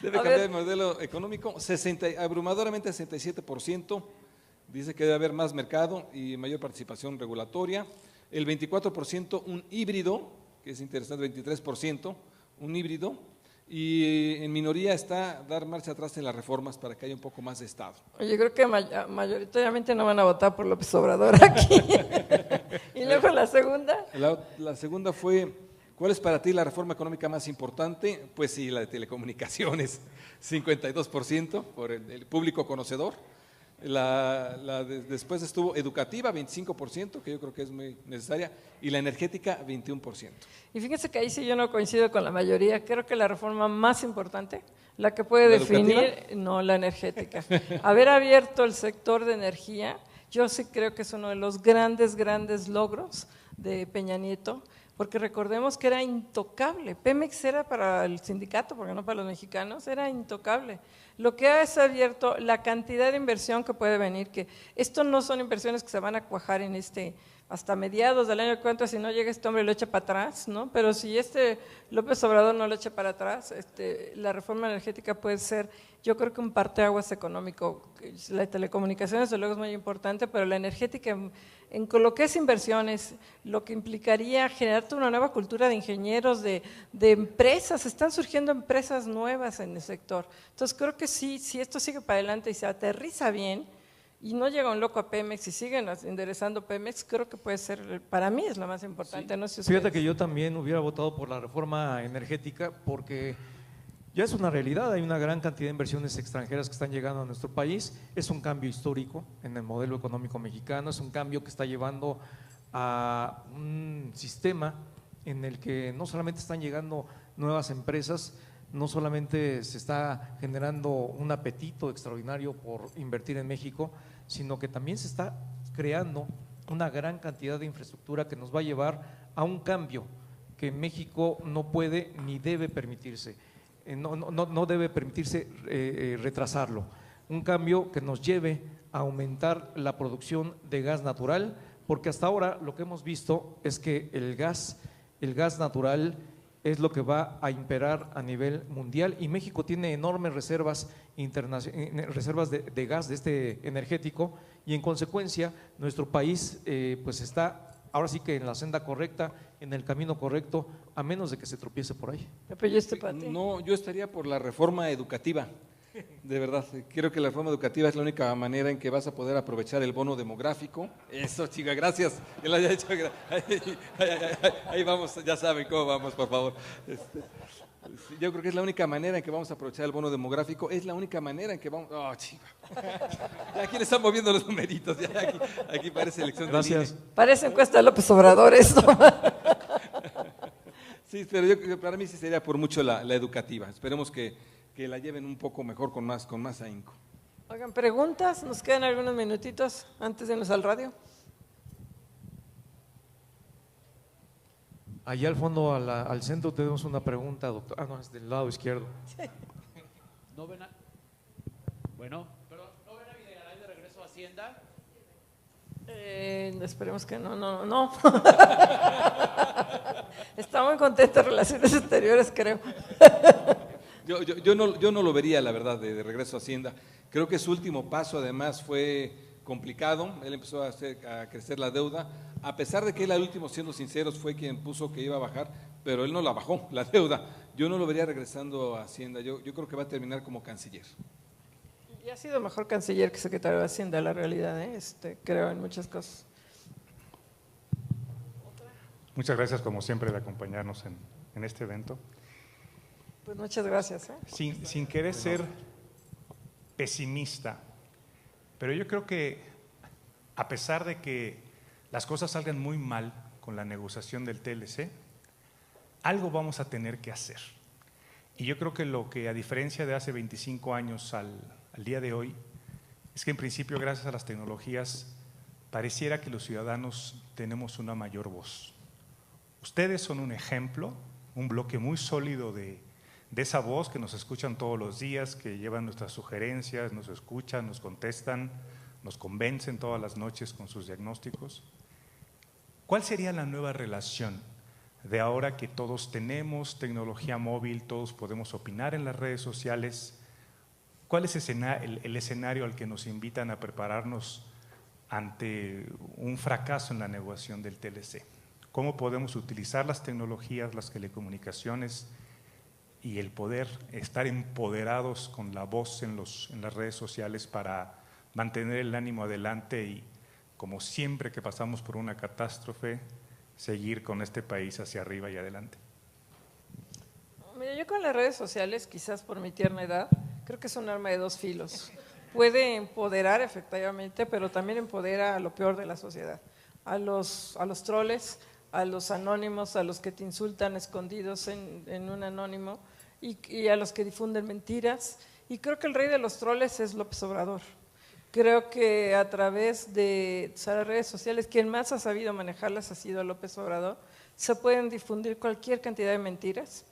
Debe cambiar el modelo económico, abrumadoramente 67%, dice que debe haber más mercado y mayor participación regulatoria. El 24% un híbrido, que es interesante, 23% un híbrido. Y en minoría está dar marcha atrás en las reformas para que haya un poco más de Estado. Yo creo que mayoritariamente no van a votar por López Obrador aquí. Y luego la segunda. La segunda fue: ¿cuál es para ti la reforma económica más importante? Pues sí, la de telecomunicaciones, 52% por el público conocedor. Después estuvo educativa, 25%, que yo creo que es muy necesaria, y la energética, 21%. Y fíjense que ahí sí yo no coincido con la mayoría. Creo que la reforma más importante, la que puede definir, educativa? No, la energética. Haber abierto el sector de energía, yo sí creo que es uno de los grandes logros de Peña Nieto, porque recordemos que era intocable. Pemex era para el sindicato, porque no para los mexicanos, era intocable. Lo que ha abierto la cantidad de inversión que puede venir, que esto no son inversiones que se van a cuajar en hasta mediados del año que entra, si no llega este hombre y lo echa para atrás, ¿no? Pero si López Obrador no lo echa para atrás, la reforma energética puede ser, yo creo que un parteaguas económico. La telecomunicación desde luego es muy importante, pero la energética en lo que es inversiones, lo que implicaría generar toda una nueva cultura de ingenieros, de empresas, están surgiendo empresas nuevas en el sector. Entonces creo que sí, si esto sigue para adelante y se aterriza bien, y no llega un loco a Pemex y siguen enderezando Pemex, creo que puede ser, para mí es la más importante. Sí. No sé Fíjate que yo también hubiera votado por la reforma energética porque ya es una realidad, hay una gran cantidad de inversiones extranjeras que están llegando a nuestro país, es un cambio histórico en el modelo económico mexicano, es un cambio que está llevando a un sistema en el que no solamente están llegando nuevas empresas, no solamente se está generando un apetito extraordinario por invertir en México, sino que también se está creando una gran cantidad de infraestructura que nos va a llevar a un cambio que México no puede ni debe permitirse, no debe permitirse retrasarlo. Un cambio que nos lleve a aumentar la producción de gas natural, porque hasta ahora lo que hemos visto es que el gas natural es lo que va a imperar a nivel mundial y México tiene enormes reservas de gas energético y en consecuencia nuestro país pues está ahora sí que en la senda correcta, en el camino correcto, a menos de que se tropiece por ahí. No, yo estaría por la reforma educativa. De verdad, creo que la reforma educativa es la única manera en que vas a poder aprovechar el bono demográfico. Eso, chica, gracias. Que lo haya hecho. Ahí vamos, ya saben cómo vamos, por favor. Yo creo que es la única manera en que vamos a aprovechar el bono demográfico. Es la única manera en que vamos. Oh, chica. Ya aquí le están moviendo los numeritos. Ya aquí parece elección. Gracias. Parece encuesta de López Obrador esto. Sí, pero para mí sí sería por mucho la educativa. Esperemos que la lleven un poco mejor, con más ahínco. Oigan, preguntas, nos quedan algunos minutitos antes de irnos al radio. Allá al fondo, al centro, tenemos una pregunta, doctor. Ah, no, es del lado izquierdo. Sí. ¿No ven a Videgaray de regreso a Hacienda? Esperemos que no. Está muy contento en Relaciones Exteriores, creo. Yo no lo vería, la verdad, de regreso a Hacienda. Creo que su último paso, además, fue complicado. Él empezó a crecer la deuda, a pesar de que él al último, siendo sinceros, fue quien puso que iba a bajar, pero él no la bajó, la deuda. Yo no lo vería regresando a Hacienda. Yo creo que va a terminar como canciller. Y ha sido mejor canciller que secretario de Hacienda, la realidad, creo en muchas cosas. Muchas gracias, como siempre, de acompañarnos en este evento. Pues muchas gracias. Sin querer ser pesimista, pero yo creo que a pesar de que las cosas salgan muy mal con la negociación del TLC, algo vamos a tener que hacer. Y yo creo que lo que, a diferencia de hace 25 años al día de hoy, es que en principio, gracias a las tecnologías, pareciera que los ciudadanos tenemos una mayor voz. Ustedes son un ejemplo, un bloque muy sólido de esa voz que nos escuchan todos los días, que llevan nuestras sugerencias, nos escuchan, nos contestan, nos convencen todas las noches con sus diagnósticos. ¿Cuál sería la nueva relación de ahora que todos tenemos tecnología móvil, todos podemos opinar en las redes sociales? ¿Cuál es el escenario al que nos invitan a prepararnos ante un fracaso en la negociación del TLC? ¿Cómo podemos utilizar las tecnologías, las telecomunicaciones y el poder estar empoderados con la voz en las redes sociales para mantener el ánimo adelante y, como siempre que pasamos por una catástrofe, seguir con este país hacia arriba y adelante? Mira, yo con las redes sociales, quizás por mi tierna edad, creo que es un arma de dos filos. Puede empoderar efectivamente, pero también empodera a lo peor de la sociedad, a los troles, a los anónimos, a los que te insultan escondidos en un anónimo y a los que difunden mentiras. Y creo que el rey de los troles es López Obrador. Creo que a través de las redes sociales, quien más ha sabido manejarlas ha sido López Obrador. Se pueden difundir cualquier cantidad de mentiras,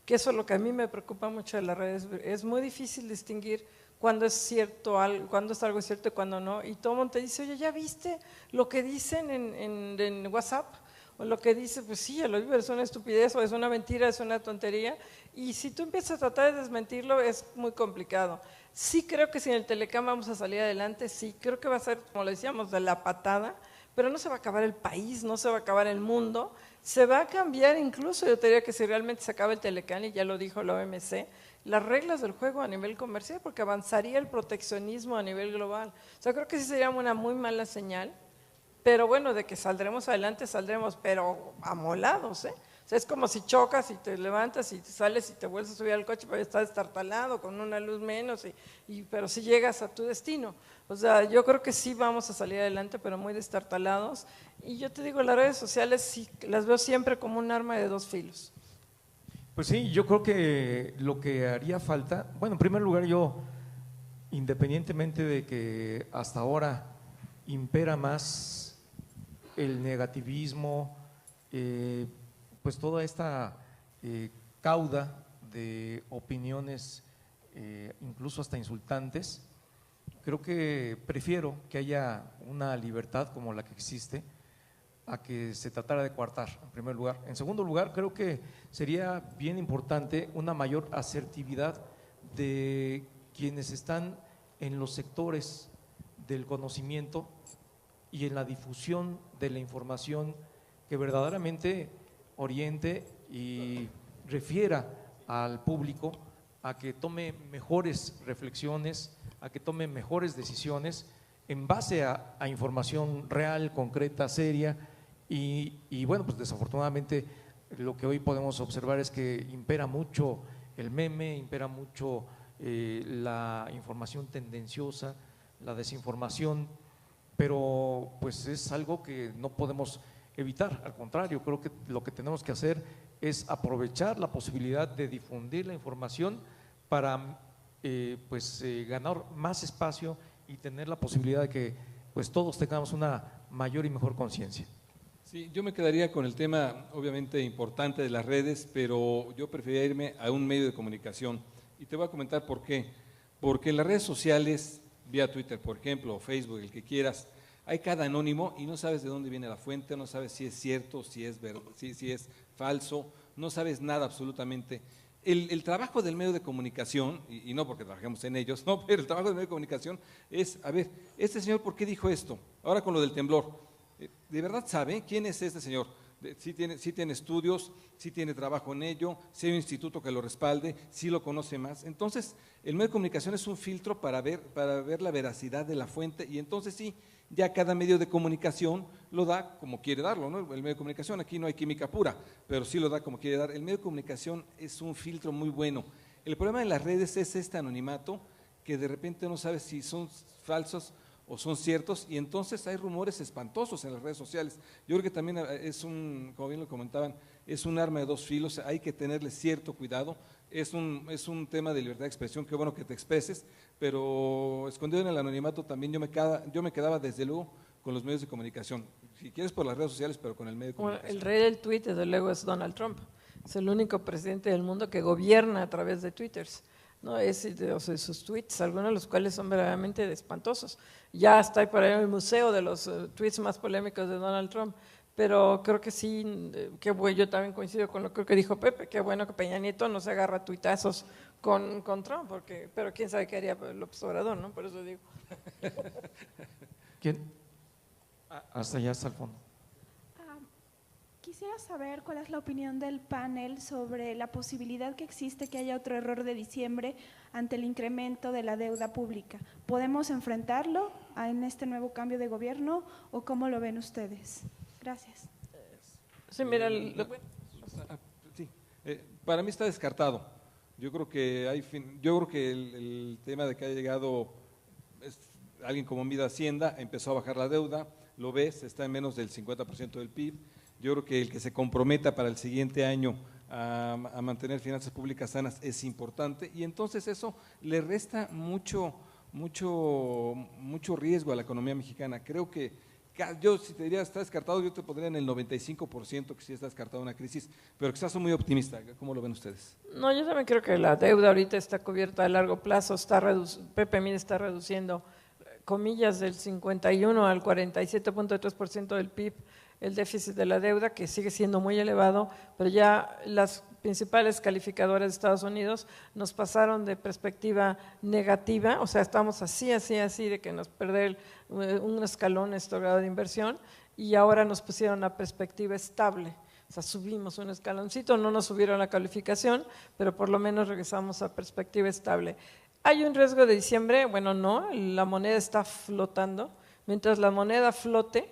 que eso es lo que a mí me preocupa mucho de las redes. Es muy difícil distinguir cuándo es cierto, cuándo es algo cierto y cuándo no. Y todo el mundo te dice, oye, ¿ya viste lo que dicen en WhatsApp? O lo que dice, pues sí, ya lo vi, pero es una estupidez o es una mentira, es una tontería. Y si tú empiezas a tratar de desmentirlo, es muy complicado. Sí creo que si en el Telecam vamos a salir adelante, sí, creo que va a ser, como lo decíamos, de la patada, pero no se va a acabar el país, no se va a acabar el mundo, se va a cambiar incluso, yo te diría que si realmente se acaba el Telecam, y ya lo dijo la OMC, las reglas del juego a nivel comercial, porque avanzaría el proteccionismo a nivel global. O sea, creo que sí sería una muy mala señal, pero bueno, de que saldremos adelante, saldremos, pero amolados, ¿eh? O sea, es como si chocas y te levantas y te sales y te vuelves a subir al coche, pero estás destartalado, con una luz menos, pero sí llegas a tu destino. O sea, yo creo que sí vamos a salir adelante, pero muy destartalados. Y yo te digo, las redes sociales sí las veo siempre como un arma de dos filos. Pues sí, yo creo que lo que haría falta, bueno, en primer lugar yo, independientemente de que hasta ahora impera más el negativismo, pues toda esta cauda de opiniones, incluso hasta insultantes, creo que prefiero que haya una libertad como la que existe a que se tratara de coartar, en primer lugar. En segundo lugar, creo que sería bien importante una mayor asertividad de quienes están en los sectores del conocimiento y en la difusión de la información que verdaderamente oriente y refiera al público a que tome mejores reflexiones, a que tome mejores decisiones en base a información real, concreta, seria y bueno, pues desafortunadamente lo que hoy podemos observar es que impera mucho el meme, impera mucho la información tendenciosa, la desinformación, pero pues es algo que no podemos evitar, al contrario, creo que lo que tenemos que hacer es aprovechar la posibilidad de difundir la información para ganar más espacio y tener la posibilidad de que pues todos tengamos una mayor y mejor conciencia. Sí, yo me quedaría con el tema obviamente importante de las redes, pero yo preferiría irme a un medio de comunicación y te voy a comentar por qué. Porque en las redes sociales, vía Twitter por ejemplo, o Facebook, el que quieras, hay cada anónimo y no sabes de dónde viene la fuente, no sabes si es cierto, si es falso, no sabes nada absolutamente. El trabajo del medio de comunicación, y no porque trabajemos en ellos, no, pero el trabajo del medio de comunicación es, a ver, este señor, ¿por qué dijo esto? Ahora con lo del temblor, ¿de verdad sabe quién es este señor? Sí tiene estudios, sí tiene trabajo en ello, sí hay un instituto que lo respalde, sí lo conoce más. Entonces, el medio de comunicación es un filtro para ver la veracidad de la fuente y entonces sí, ya cada medio de comunicación lo da como quiere darlo, ¿no? El medio de comunicación, aquí no hay química pura, pero sí lo da como quiere dar. El medio de comunicación es un filtro muy bueno. El problema de las redes es este anonimato que de repente no sabes si son falsos o son ciertos y entonces hay rumores espantosos en las redes sociales. Yo creo que también es como bien lo comentaban, es un arma de dos filos, hay que tenerle cierto cuidado, es un tema de libertad de expresión, qué bueno que te expreses, pero escondido en el anonimato también yo me quedaba desde luego con los medios de comunicación, si quieres por las redes sociales, pero con el medio de comunicación. El rey del tuit desde luego es Donald Trump, es el único presidente del mundo que gobierna a través de twitters. ¿No? O sea, sus tweets, algunos de los cuales son verdaderamente espantosos. Ya está ahí por ahí en el museo de los tweets más polémicos de Donald Trump, pero creo que sí, yo también coincido con lo que dijo Pepe, qué bueno que Peña Nieto no se agarra tuitazos con Trump, pero quién sabe qué haría López Obrador, ¿no? Por eso digo. ¿Quién? Hasta allá, hasta el fondo. Quisiera saber cuál es la opinión del panel sobre la posibilidad que existe que haya otro error de diciembre ante el incremento de la deuda pública. ¿Podemos enfrentarlo en este nuevo cambio de gobierno o cómo lo ven ustedes? Gracias. Sí, mira, para mí está descartado. Yo creo que el tema de que haya llegado alguien como Mida Hacienda empezó a bajar la deuda, lo ves, está en menos del 50% del PIB. Yo creo que el que se comprometa para el siguiente año a mantener finanzas públicas sanas es importante y entonces eso le resta mucho mucho riesgo a la economía mexicana. Creo que yo, si te diría está descartado, yo te pondría en el 95% que sí está descartado una crisis, pero quizás soy muy optimista. ¿Cómo lo ven ustedes? No, yo también creo que la deuda ahorita está cubierta a largo plazo, PPMI está reduciendo, comillas, del 51 al 47.3% del PIB, el déficit de la deuda, que sigue siendo muy elevado, pero ya las principales calificadoras de Estados Unidos nos pasaron de perspectiva negativa, o sea, estamos así, de que nos perder un escalón nuestro grado de inversión, y ahora nos pusieron a perspectiva estable. O sea, subimos un escaloncito, no nos subieron la calificación, pero por lo menos regresamos a perspectiva estable. ¿Hay un riesgo de diciembre? Bueno, no, la moneda está flotando. Mientras la moneda flote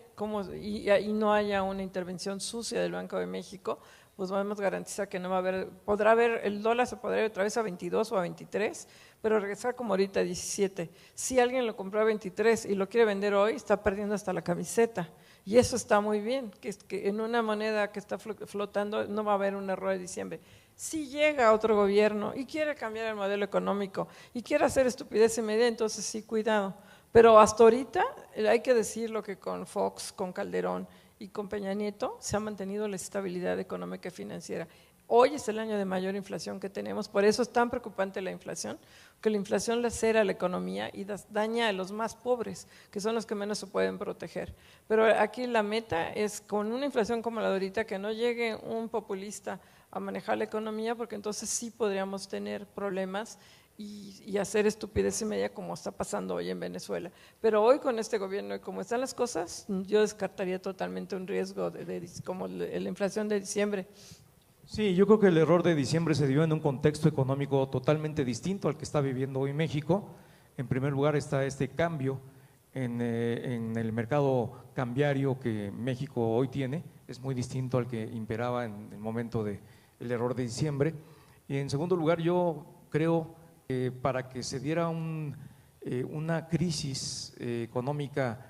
y no haya una intervención sucia del Banco de México, pues podemos garantizar que no va a haber, el dólar se podrá ir otra vez a 22 o a 23, pero regresar como ahorita a 17. Si alguien lo compró a 23 y lo quiere vender hoy, está perdiendo hasta la camiseta. Y eso está muy bien, que en una moneda que está flotando no va a haber un error de diciembre. Si llega otro gobierno y quiere cambiar el modelo económico y quiere hacer estupidez y media, entonces sí, cuidado. Pero hasta ahorita hay que decirlo que con Fox, con Calderón y con Peña Nieto se ha mantenido la estabilidad económica y financiera. Hoy es el año de mayor inflación que tenemos, por eso es tan preocupante la inflación, que la inflación lacera la economía y daña a los más pobres, que son los que menos se pueden proteger. Pero aquí la meta es, con una inflación como la de ahorita, que no llegue un populista a manejar la economía, porque entonces sí podríamos tener problemas y hacer estupidez y media como está pasando hoy en Venezuela. Pero hoy con este gobierno y como están las cosas, yo descartaría totalmente un riesgo como la inflación de diciembre. Sí, yo creo que el error de diciembre se dio en un contexto económico totalmente distinto al que está viviendo hoy México. En primer lugar está este cambio en el mercado cambiario que México hoy tiene, es muy distinto al que imperaba en el momento del error de diciembre. Y en segundo lugar, yo creo que para que se diera una crisis económica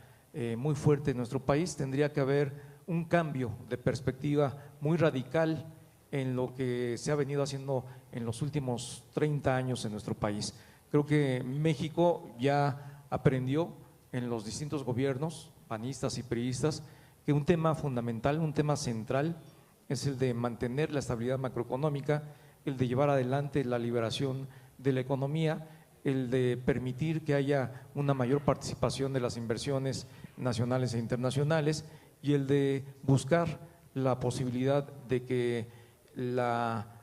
muy fuerte en nuestro país, tendría que haber un cambio de perspectiva muy radical en lo que se ha venido haciendo en los últimos 30 años en nuestro país. Creo que México ya aprendió en los distintos gobiernos, panistas y priistas, que un tema fundamental, un tema central es el de mantener la estabilidad macroeconómica, el de llevar adelante la liberación de la economía, el de permitir que haya una mayor participación de las inversiones nacionales e internacionales y el de buscar la posibilidad de que la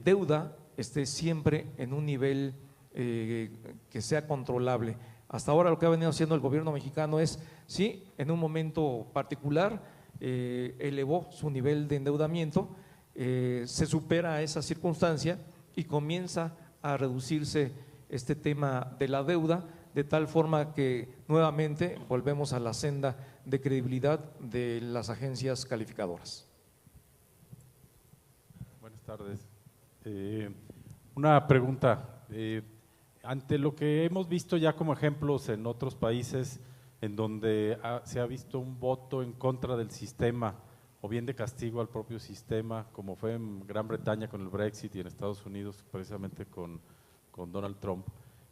deuda esté siempre en un nivel que sea controlable. Hasta ahora lo que ha venido haciendo el gobierno mexicano es, sí, en un momento particular elevó su nivel de endeudamiento, se supera esa circunstancia y comienza a reducirse este tema de la deuda, de tal forma que nuevamente volvemos a la senda de credibilidad de las agencias calificadoras. Buenas tardes. Una pregunta. Ante lo que hemos visto ya como ejemplos en otros países en donde se ha visto un voto en contra del sistema o bien de castigo al propio sistema, como fue en Gran Bretaña con el Brexit y en Estados Unidos precisamente con Donald Trump,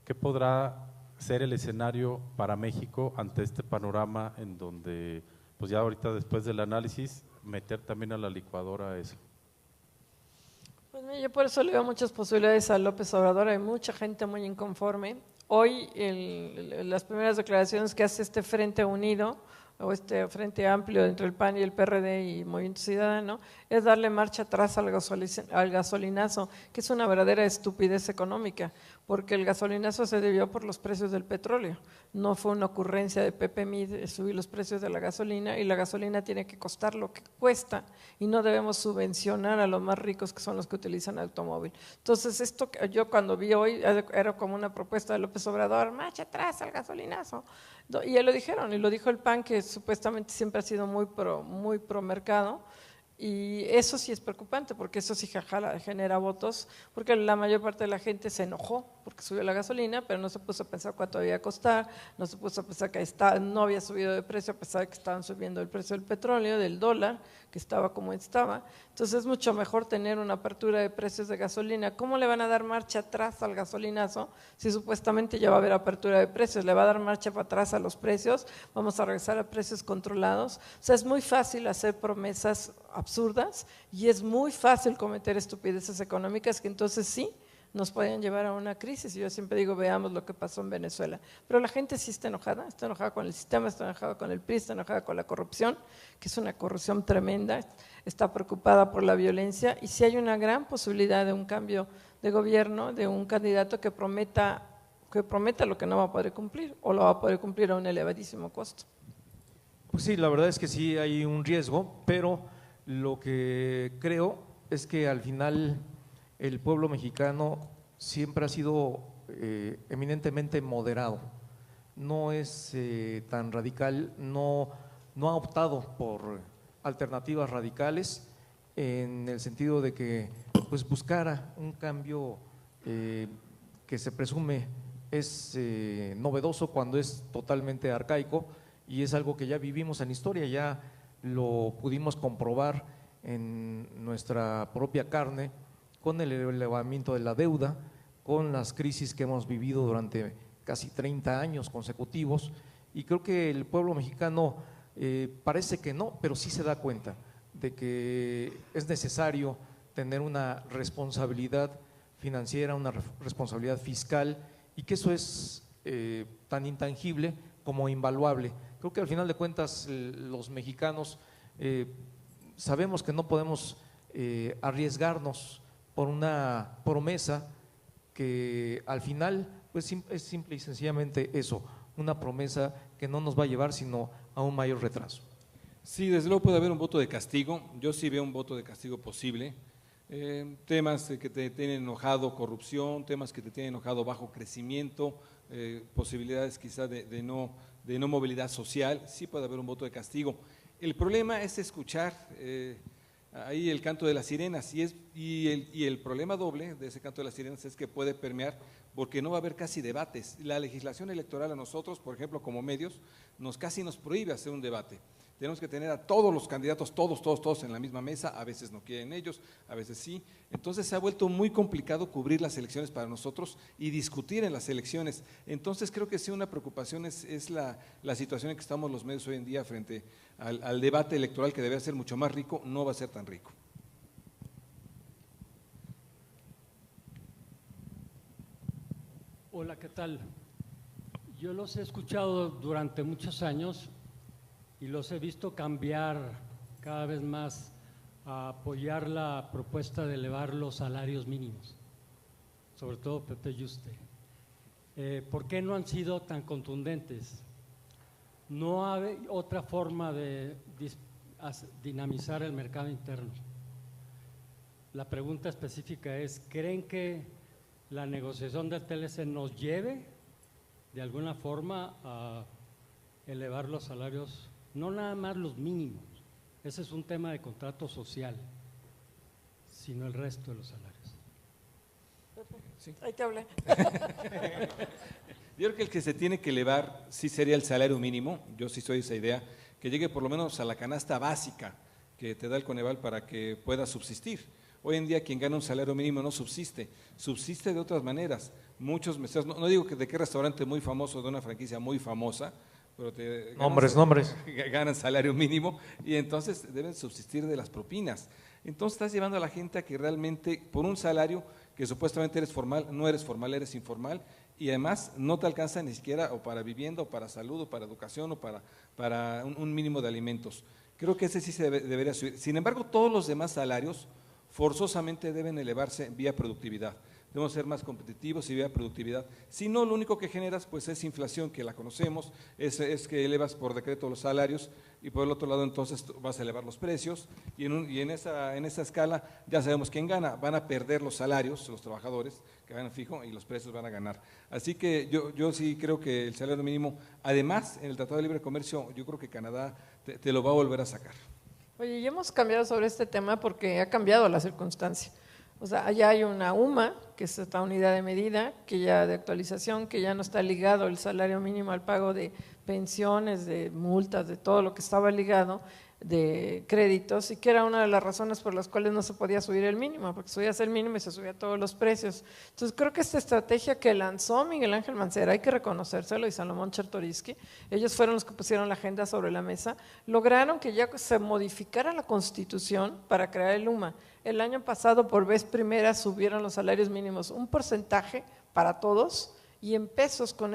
¿qué podrá ser el escenario para México ante este panorama en donde, pues ya ahorita después del análisis, meter también a la licuadora eso? Pues yo por eso le veo muchas posibilidades a López Obrador, hay mucha gente muy inconforme. Hoy las primeras declaraciones que hace este Frente Unido o este Frente Amplio entre el PAN y el PRD y Movimiento Ciudadano es darle marcha atrás al gasolinazo, que es una verdadera estupidez económica, porque el gasolinazo se debió por los precios del petróleo, no fue una ocurrencia de PPMI de subir los precios de la gasolina, y la gasolina tiene que costar lo que cuesta y no debemos subvencionar a los más ricos, que son los que utilizan el automóvil. Entonces esto yo cuando vi hoy era como una propuesta de López Obrador, marcha atrás al gasolinazo, y ya lo dijeron, y lo dijo el PAN, que supuestamente siempre ha sido muy pro mercado, Y eso sí es preocupante, porque eso sí genera votos, porque la mayor parte de la gente se enojó porque subió la gasolina, pero no se puso a pensar cuánto había a costar, no se puso a pensar que no había subido de precio a pesar de que estaban subiendo el precio del petróleo, del dólar, que estaba como estaba. Entonces es mucho mejor tener una apertura de precios de gasolina. ¿Cómo le van a dar marcha atrás al gasolinazo si supuestamente ya va a haber apertura de precios? ¿Le va a dar marcha para atrás a los precios? ¿Vamos a regresar a precios controlados? O sea, es muy fácil hacer promesas absurdas y es muy fácil cometer estupideces económicas que entonces sí nos pueden llevar a una crisis. Y yo siempre digo, veamos lo que pasó en Venezuela. Pero la gente sí está enojada con el sistema, está enojada con el PRI, está enojada con la corrupción, que es una corrupción tremenda, está preocupada por la violencia y sí hay una gran posibilidad de un cambio de gobierno, de un candidato que prometa lo que no va a poder cumplir o lo va a poder cumplir a un elevadísimo costo. Pues sí, la verdad es que sí hay un riesgo, pero lo que creo es que al final el pueblo mexicano siempre ha sido eminentemente moderado, no es tan radical, no ha optado por alternativas radicales en el sentido de que pues buscara un cambio que se presume es novedoso cuando es totalmente arcaico y es algo que ya vivimos en historia, ya lo pudimos comprobar en nuestra propia carne con el elevamiento de la deuda, con las crisis que hemos vivido durante casi 30 años consecutivos y creo que el pueblo mexicano parece que no, pero sí se da cuenta de que es necesario tener una responsabilidad financiera, una responsabilidad fiscal y que eso es tan intangible como invaluable. Creo que al final de cuentas los mexicanos sabemos que no podemos arriesgarnos por una promesa que al final pues es simple y sencillamente eso, una promesa que no nos va a llevar sino a un mayor retraso. Sí, desde luego puede haber un voto de castigo, yo sí veo un voto de castigo posible, temas que te tienen enojado, corrupción, temas que te tienen enojado, bajo crecimiento, posibilidades quizá de no movilidad social, sí puede haber un voto de castigo. El problema es escuchar ahí el canto de las sirenas y el problema doble de ese canto de las sirenas es que puede permear porque no va a haber casi debates. La legislación electoral a nosotros, por ejemplo, como medios, casi nos prohíbe hacer un debate. Tenemos que tener a todos los candidatos, todos en la misma mesa, a veces no quieren ellos, a veces sí. Entonces se ha vuelto muy complicado cubrir las elecciones para nosotros y discutir en las elecciones. Entonces creo que sí una preocupación es la situación en que estamos los medios hoy en día frente al debate electoral que debe ser mucho más rico, no va a ser tan rico. Hola, ¿qué tal? Yo los he escuchado durante muchos años y los he visto cambiar cada vez más a apoyar la propuesta de elevar los salarios mínimos, sobre todo Pepe Yuste. ¿Por qué no han sido tan contundentes? No hay otra forma de dinamizar el mercado interno. La pregunta específica es, ¿creen que la negociación del TLC nos lleve de alguna forma a elevar los salarios? No nada más los mínimos, ese es un tema de contrato social, sino el resto de los salarios. Sí. Ahí te hablé. Yo creo que el que se tiene que elevar sí sería el salario mínimo, yo sí soy de esa idea, que llegue por lo menos a la canasta básica que te da el Coneval para que pueda subsistir. Hoy en día quien gana un salario mínimo no subsiste de otras maneras. Muchos meseros, no digo que de qué restaurante muy famoso, de una franquicia muy famosa, pero Nombres. ganan salario mínimo y entonces deben subsistir de las propinas. Entonces estás llevando a la gente a que realmente por un salario que supuestamente eres formal, no eres formal, eres informal y además no te alcanza ni siquiera o para vivienda o para salud o para educación o para un mínimo de alimentos. Creo que ese sí se debería subir. Sin embargo, todos los demás salarios forzosamente deben elevarse vía productividad. Debemos ser más competitivos y vía productividad. Si no, lo único que generas pues es inflación, que la conocemos, es que elevas por decreto los salarios y por el otro lado entonces vas a elevar los precios y en esa escala ya sabemos quién gana, van a perder los salarios, los trabajadores que ganan fijo y los precios van a ganar. Así que yo sí creo que el salario mínimo, además en el Tratado de Libre Comercio, yo creo que Canadá te lo va a volver a sacar. Oye, y hemos cambiado sobre este tema porque ha cambiado la circunstancia. O sea, allá hay una UMA, que es esta unidad de medida, que ya de actualización, que ya no está ligado el salario mínimo al pago de pensiones, de multas, de todo lo que estaba ligado, de créditos, y que era una de las razones por las cuales no se podía subir el mínimo, porque subías el mínimo y se subían todos los precios. Entonces creo que esta estrategia que lanzó Miguel Ángel Mancera, hay que reconocérselo, y Salomón Chertoriski, ellos fueron los que pusieron la agenda sobre la mesa, lograron que ya se modificara la Constitución para crear el UMA. El año pasado por vez primera subieron los salarios mínimos un porcentaje para todos, y en pesos con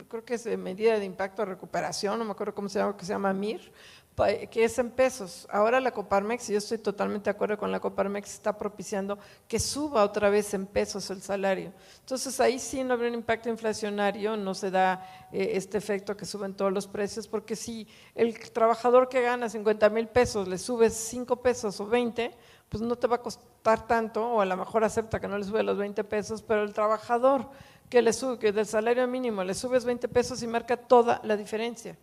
creo que es de medida de impacto de recuperación, no me acuerdo cómo se llama, que se llama MIR, que es en pesos. Ahora la Coparmex, y yo estoy totalmente de acuerdo con la Coparmex, está propiciando que suba otra vez en pesos el salario. Entonces ahí sí no habría un impacto inflacionario, no se da este efecto que suben todos los precios, porque si el trabajador que gana 50,000 pesos le subes 5 pesos o 20, pues no te va a costar tanto, o a lo mejor acepta que no le sube los 20 pesos, pero el trabajador que del salario mínimo le subes 20 pesos y marca toda la diferencia.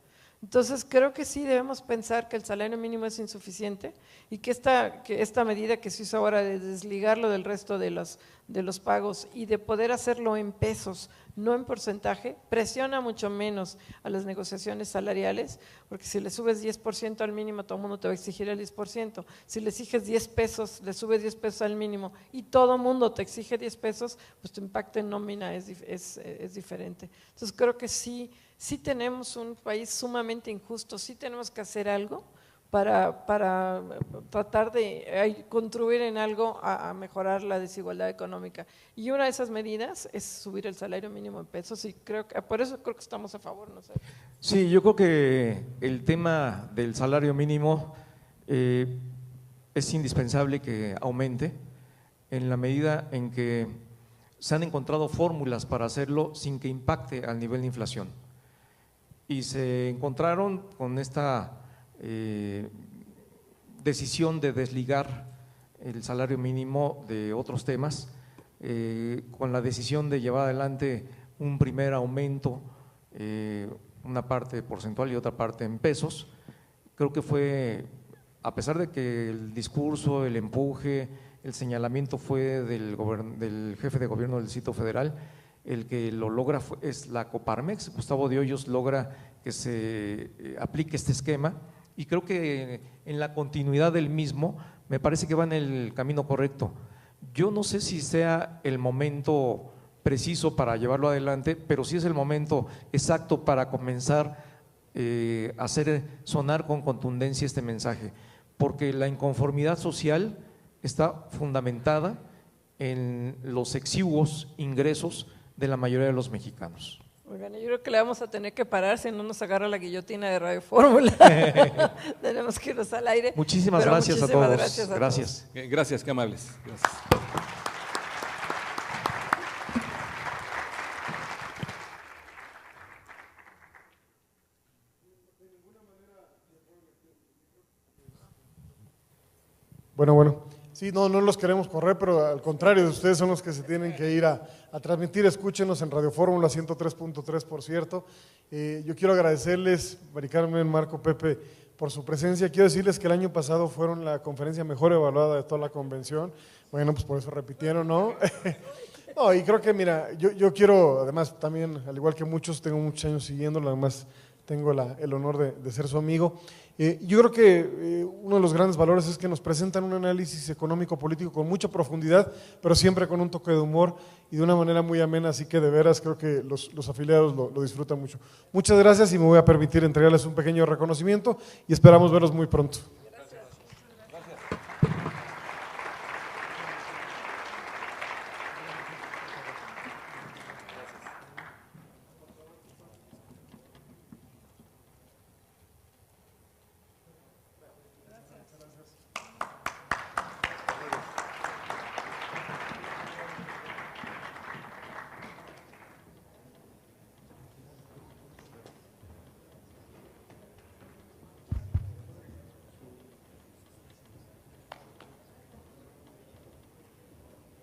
Entonces creo que sí debemos pensar que el salario mínimo es insuficiente y que esta medida que se hizo ahora de desligarlo del resto de los pagos y de poder hacerlo en pesos, no en porcentaje, presiona mucho menos a las negociaciones salariales, porque si le subes 10% al mínimo, todo el mundo te va a exigir el 10%. Si le exiges 10 pesos, le subes 10 pesos al mínimo y todo el mundo te exige 10 pesos, pues tu impacto en nómina es diferente. Entonces creo que sí tenemos un país sumamente injusto, sí tenemos que hacer algo para tratar de contribuir en algo a mejorar la desigualdad económica. Y una de esas medidas es subir el salario mínimo en pesos, y por eso creo que estamos a favor, no sé. Sí, yo creo que el tema del salario mínimo es indispensable que aumente en la medida en que se han encontrado fórmulas para hacerlo sin que impacte al nivel de inflación. Y se encontraron con esta decisión de desligar el salario mínimo de otros temas, con la decisión de llevar adelante un primer aumento, una parte porcentual y otra parte en pesos. Creo que fue, a pesar de que el discurso, el empuje, el señalamiento fue del jefe de gobierno del Distrito Federal, el que lo logra es la Coparmex. Gustavo de Hoyos logra que se aplique este esquema, y creo que en la continuidad del mismo me parece que va en el camino correcto. Yo no sé si sea el momento preciso para llevarlo adelante, pero sí es el momento exacto para comenzar a hacer sonar con contundencia este mensaje, porque la inconformidad social está fundamentada en los exiguos ingresos de la mayoría de los mexicanos. Oigan, yo creo que le vamos a tener que parar, si no nos agarra la guillotina de Radio Fórmula. Tenemos que irnos al aire. Muchísimas gracias a todos. Gracias. Gracias, qué amables. Gracias. Bueno. Sí, no los queremos correr, pero al contrario, ustedes son los que se tienen que ir a transmitir. Escúchenos en Radio Fórmula 103.3, por cierto. Yo quiero agradecerles, Mari Carmen, Marco, Pepe, por su presencia. Quiero decirles que el año pasado fueron la conferencia mejor evaluada de toda la convención. Bueno, pues por eso repitieron, ¿no? No, y creo que, mira, yo quiero, además también, al igual que muchos, tengo muchos años siguiéndolo, además tengo el honor de ser su amigo. Yo creo que uno de los grandes valores es que nos presentan un análisis económico-político con mucha profundidad, pero siempre con un toque de humor y de una manera muy amena, así que de veras creo que los afiliados lo disfrutan mucho. Muchas gracias, y me voy a permitir entregarles un pequeño reconocimiento y esperamos verlos muy pronto.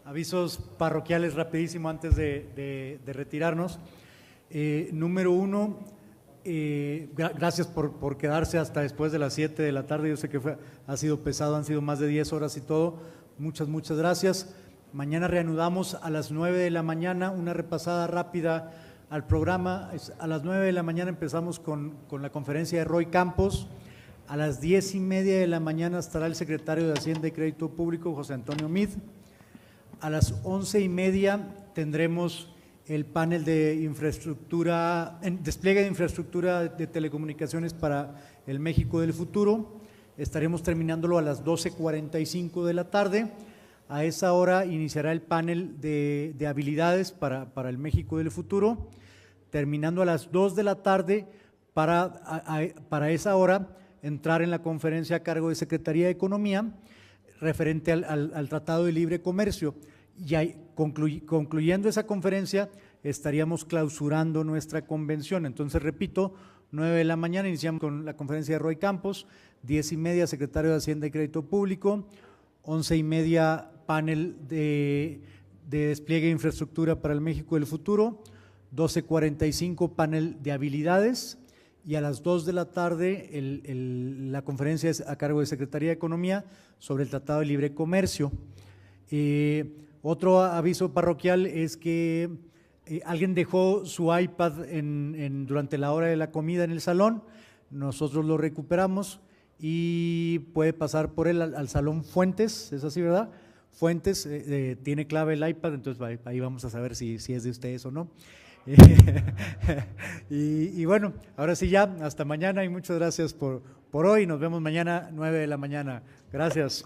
Avisos parroquiales rapidísimo antes de retirarnos. Número 1, Gracias por quedarse hasta después de las 7 de la tarde. Yo sé que ha sido pesado, han sido más de 10 horas y todo. Muchas gracias. Mañana reanudamos a las 9 de la mañana, una repasada rápida al programa. A las 9 de la mañana empezamos con la conferencia de Roy Campos. A las 10:30 de la mañana estará el secretario de Hacienda y Crédito Público, José Antonio Meade. A las 11:30 tendremos el panel de infraestructura, despliegue de infraestructura de telecomunicaciones para el México del futuro. Estaremos terminándolo a las 12:45 de la tarde. A esa hora iniciará el panel de habilidades para el México del futuro, terminando a las 2 de la tarde para esa hora entrar en la conferencia a cargo de Secretaría de Economía referente al Tratado de Libre Comercio. Y concluyendo esa conferencia, estaríamos clausurando nuestra convención. Entonces, repito, 9 de la mañana iniciamos con la conferencia de Roy Campos, 10:30 secretario de Hacienda y Crédito Público, 11:30 panel de despliegue de infraestructura para el México del futuro, 12:45 panel de habilidades y a las 2 de la tarde la conferencia es a cargo de Secretaría de Economía sobre el Tratado de Libre Comercio. Otro aviso parroquial es que alguien dejó su iPad durante la hora de la comida en el salón, nosotros lo recuperamos y puede pasar por él al salón Fuentes, es así, ¿verdad? Fuentes, tiene clave el iPad, entonces ahí vamos a saber si es de ustedes o no. Y bueno, ahora sí ya, hasta mañana y muchas gracias por hoy, nos vemos mañana 9 de la mañana. Gracias.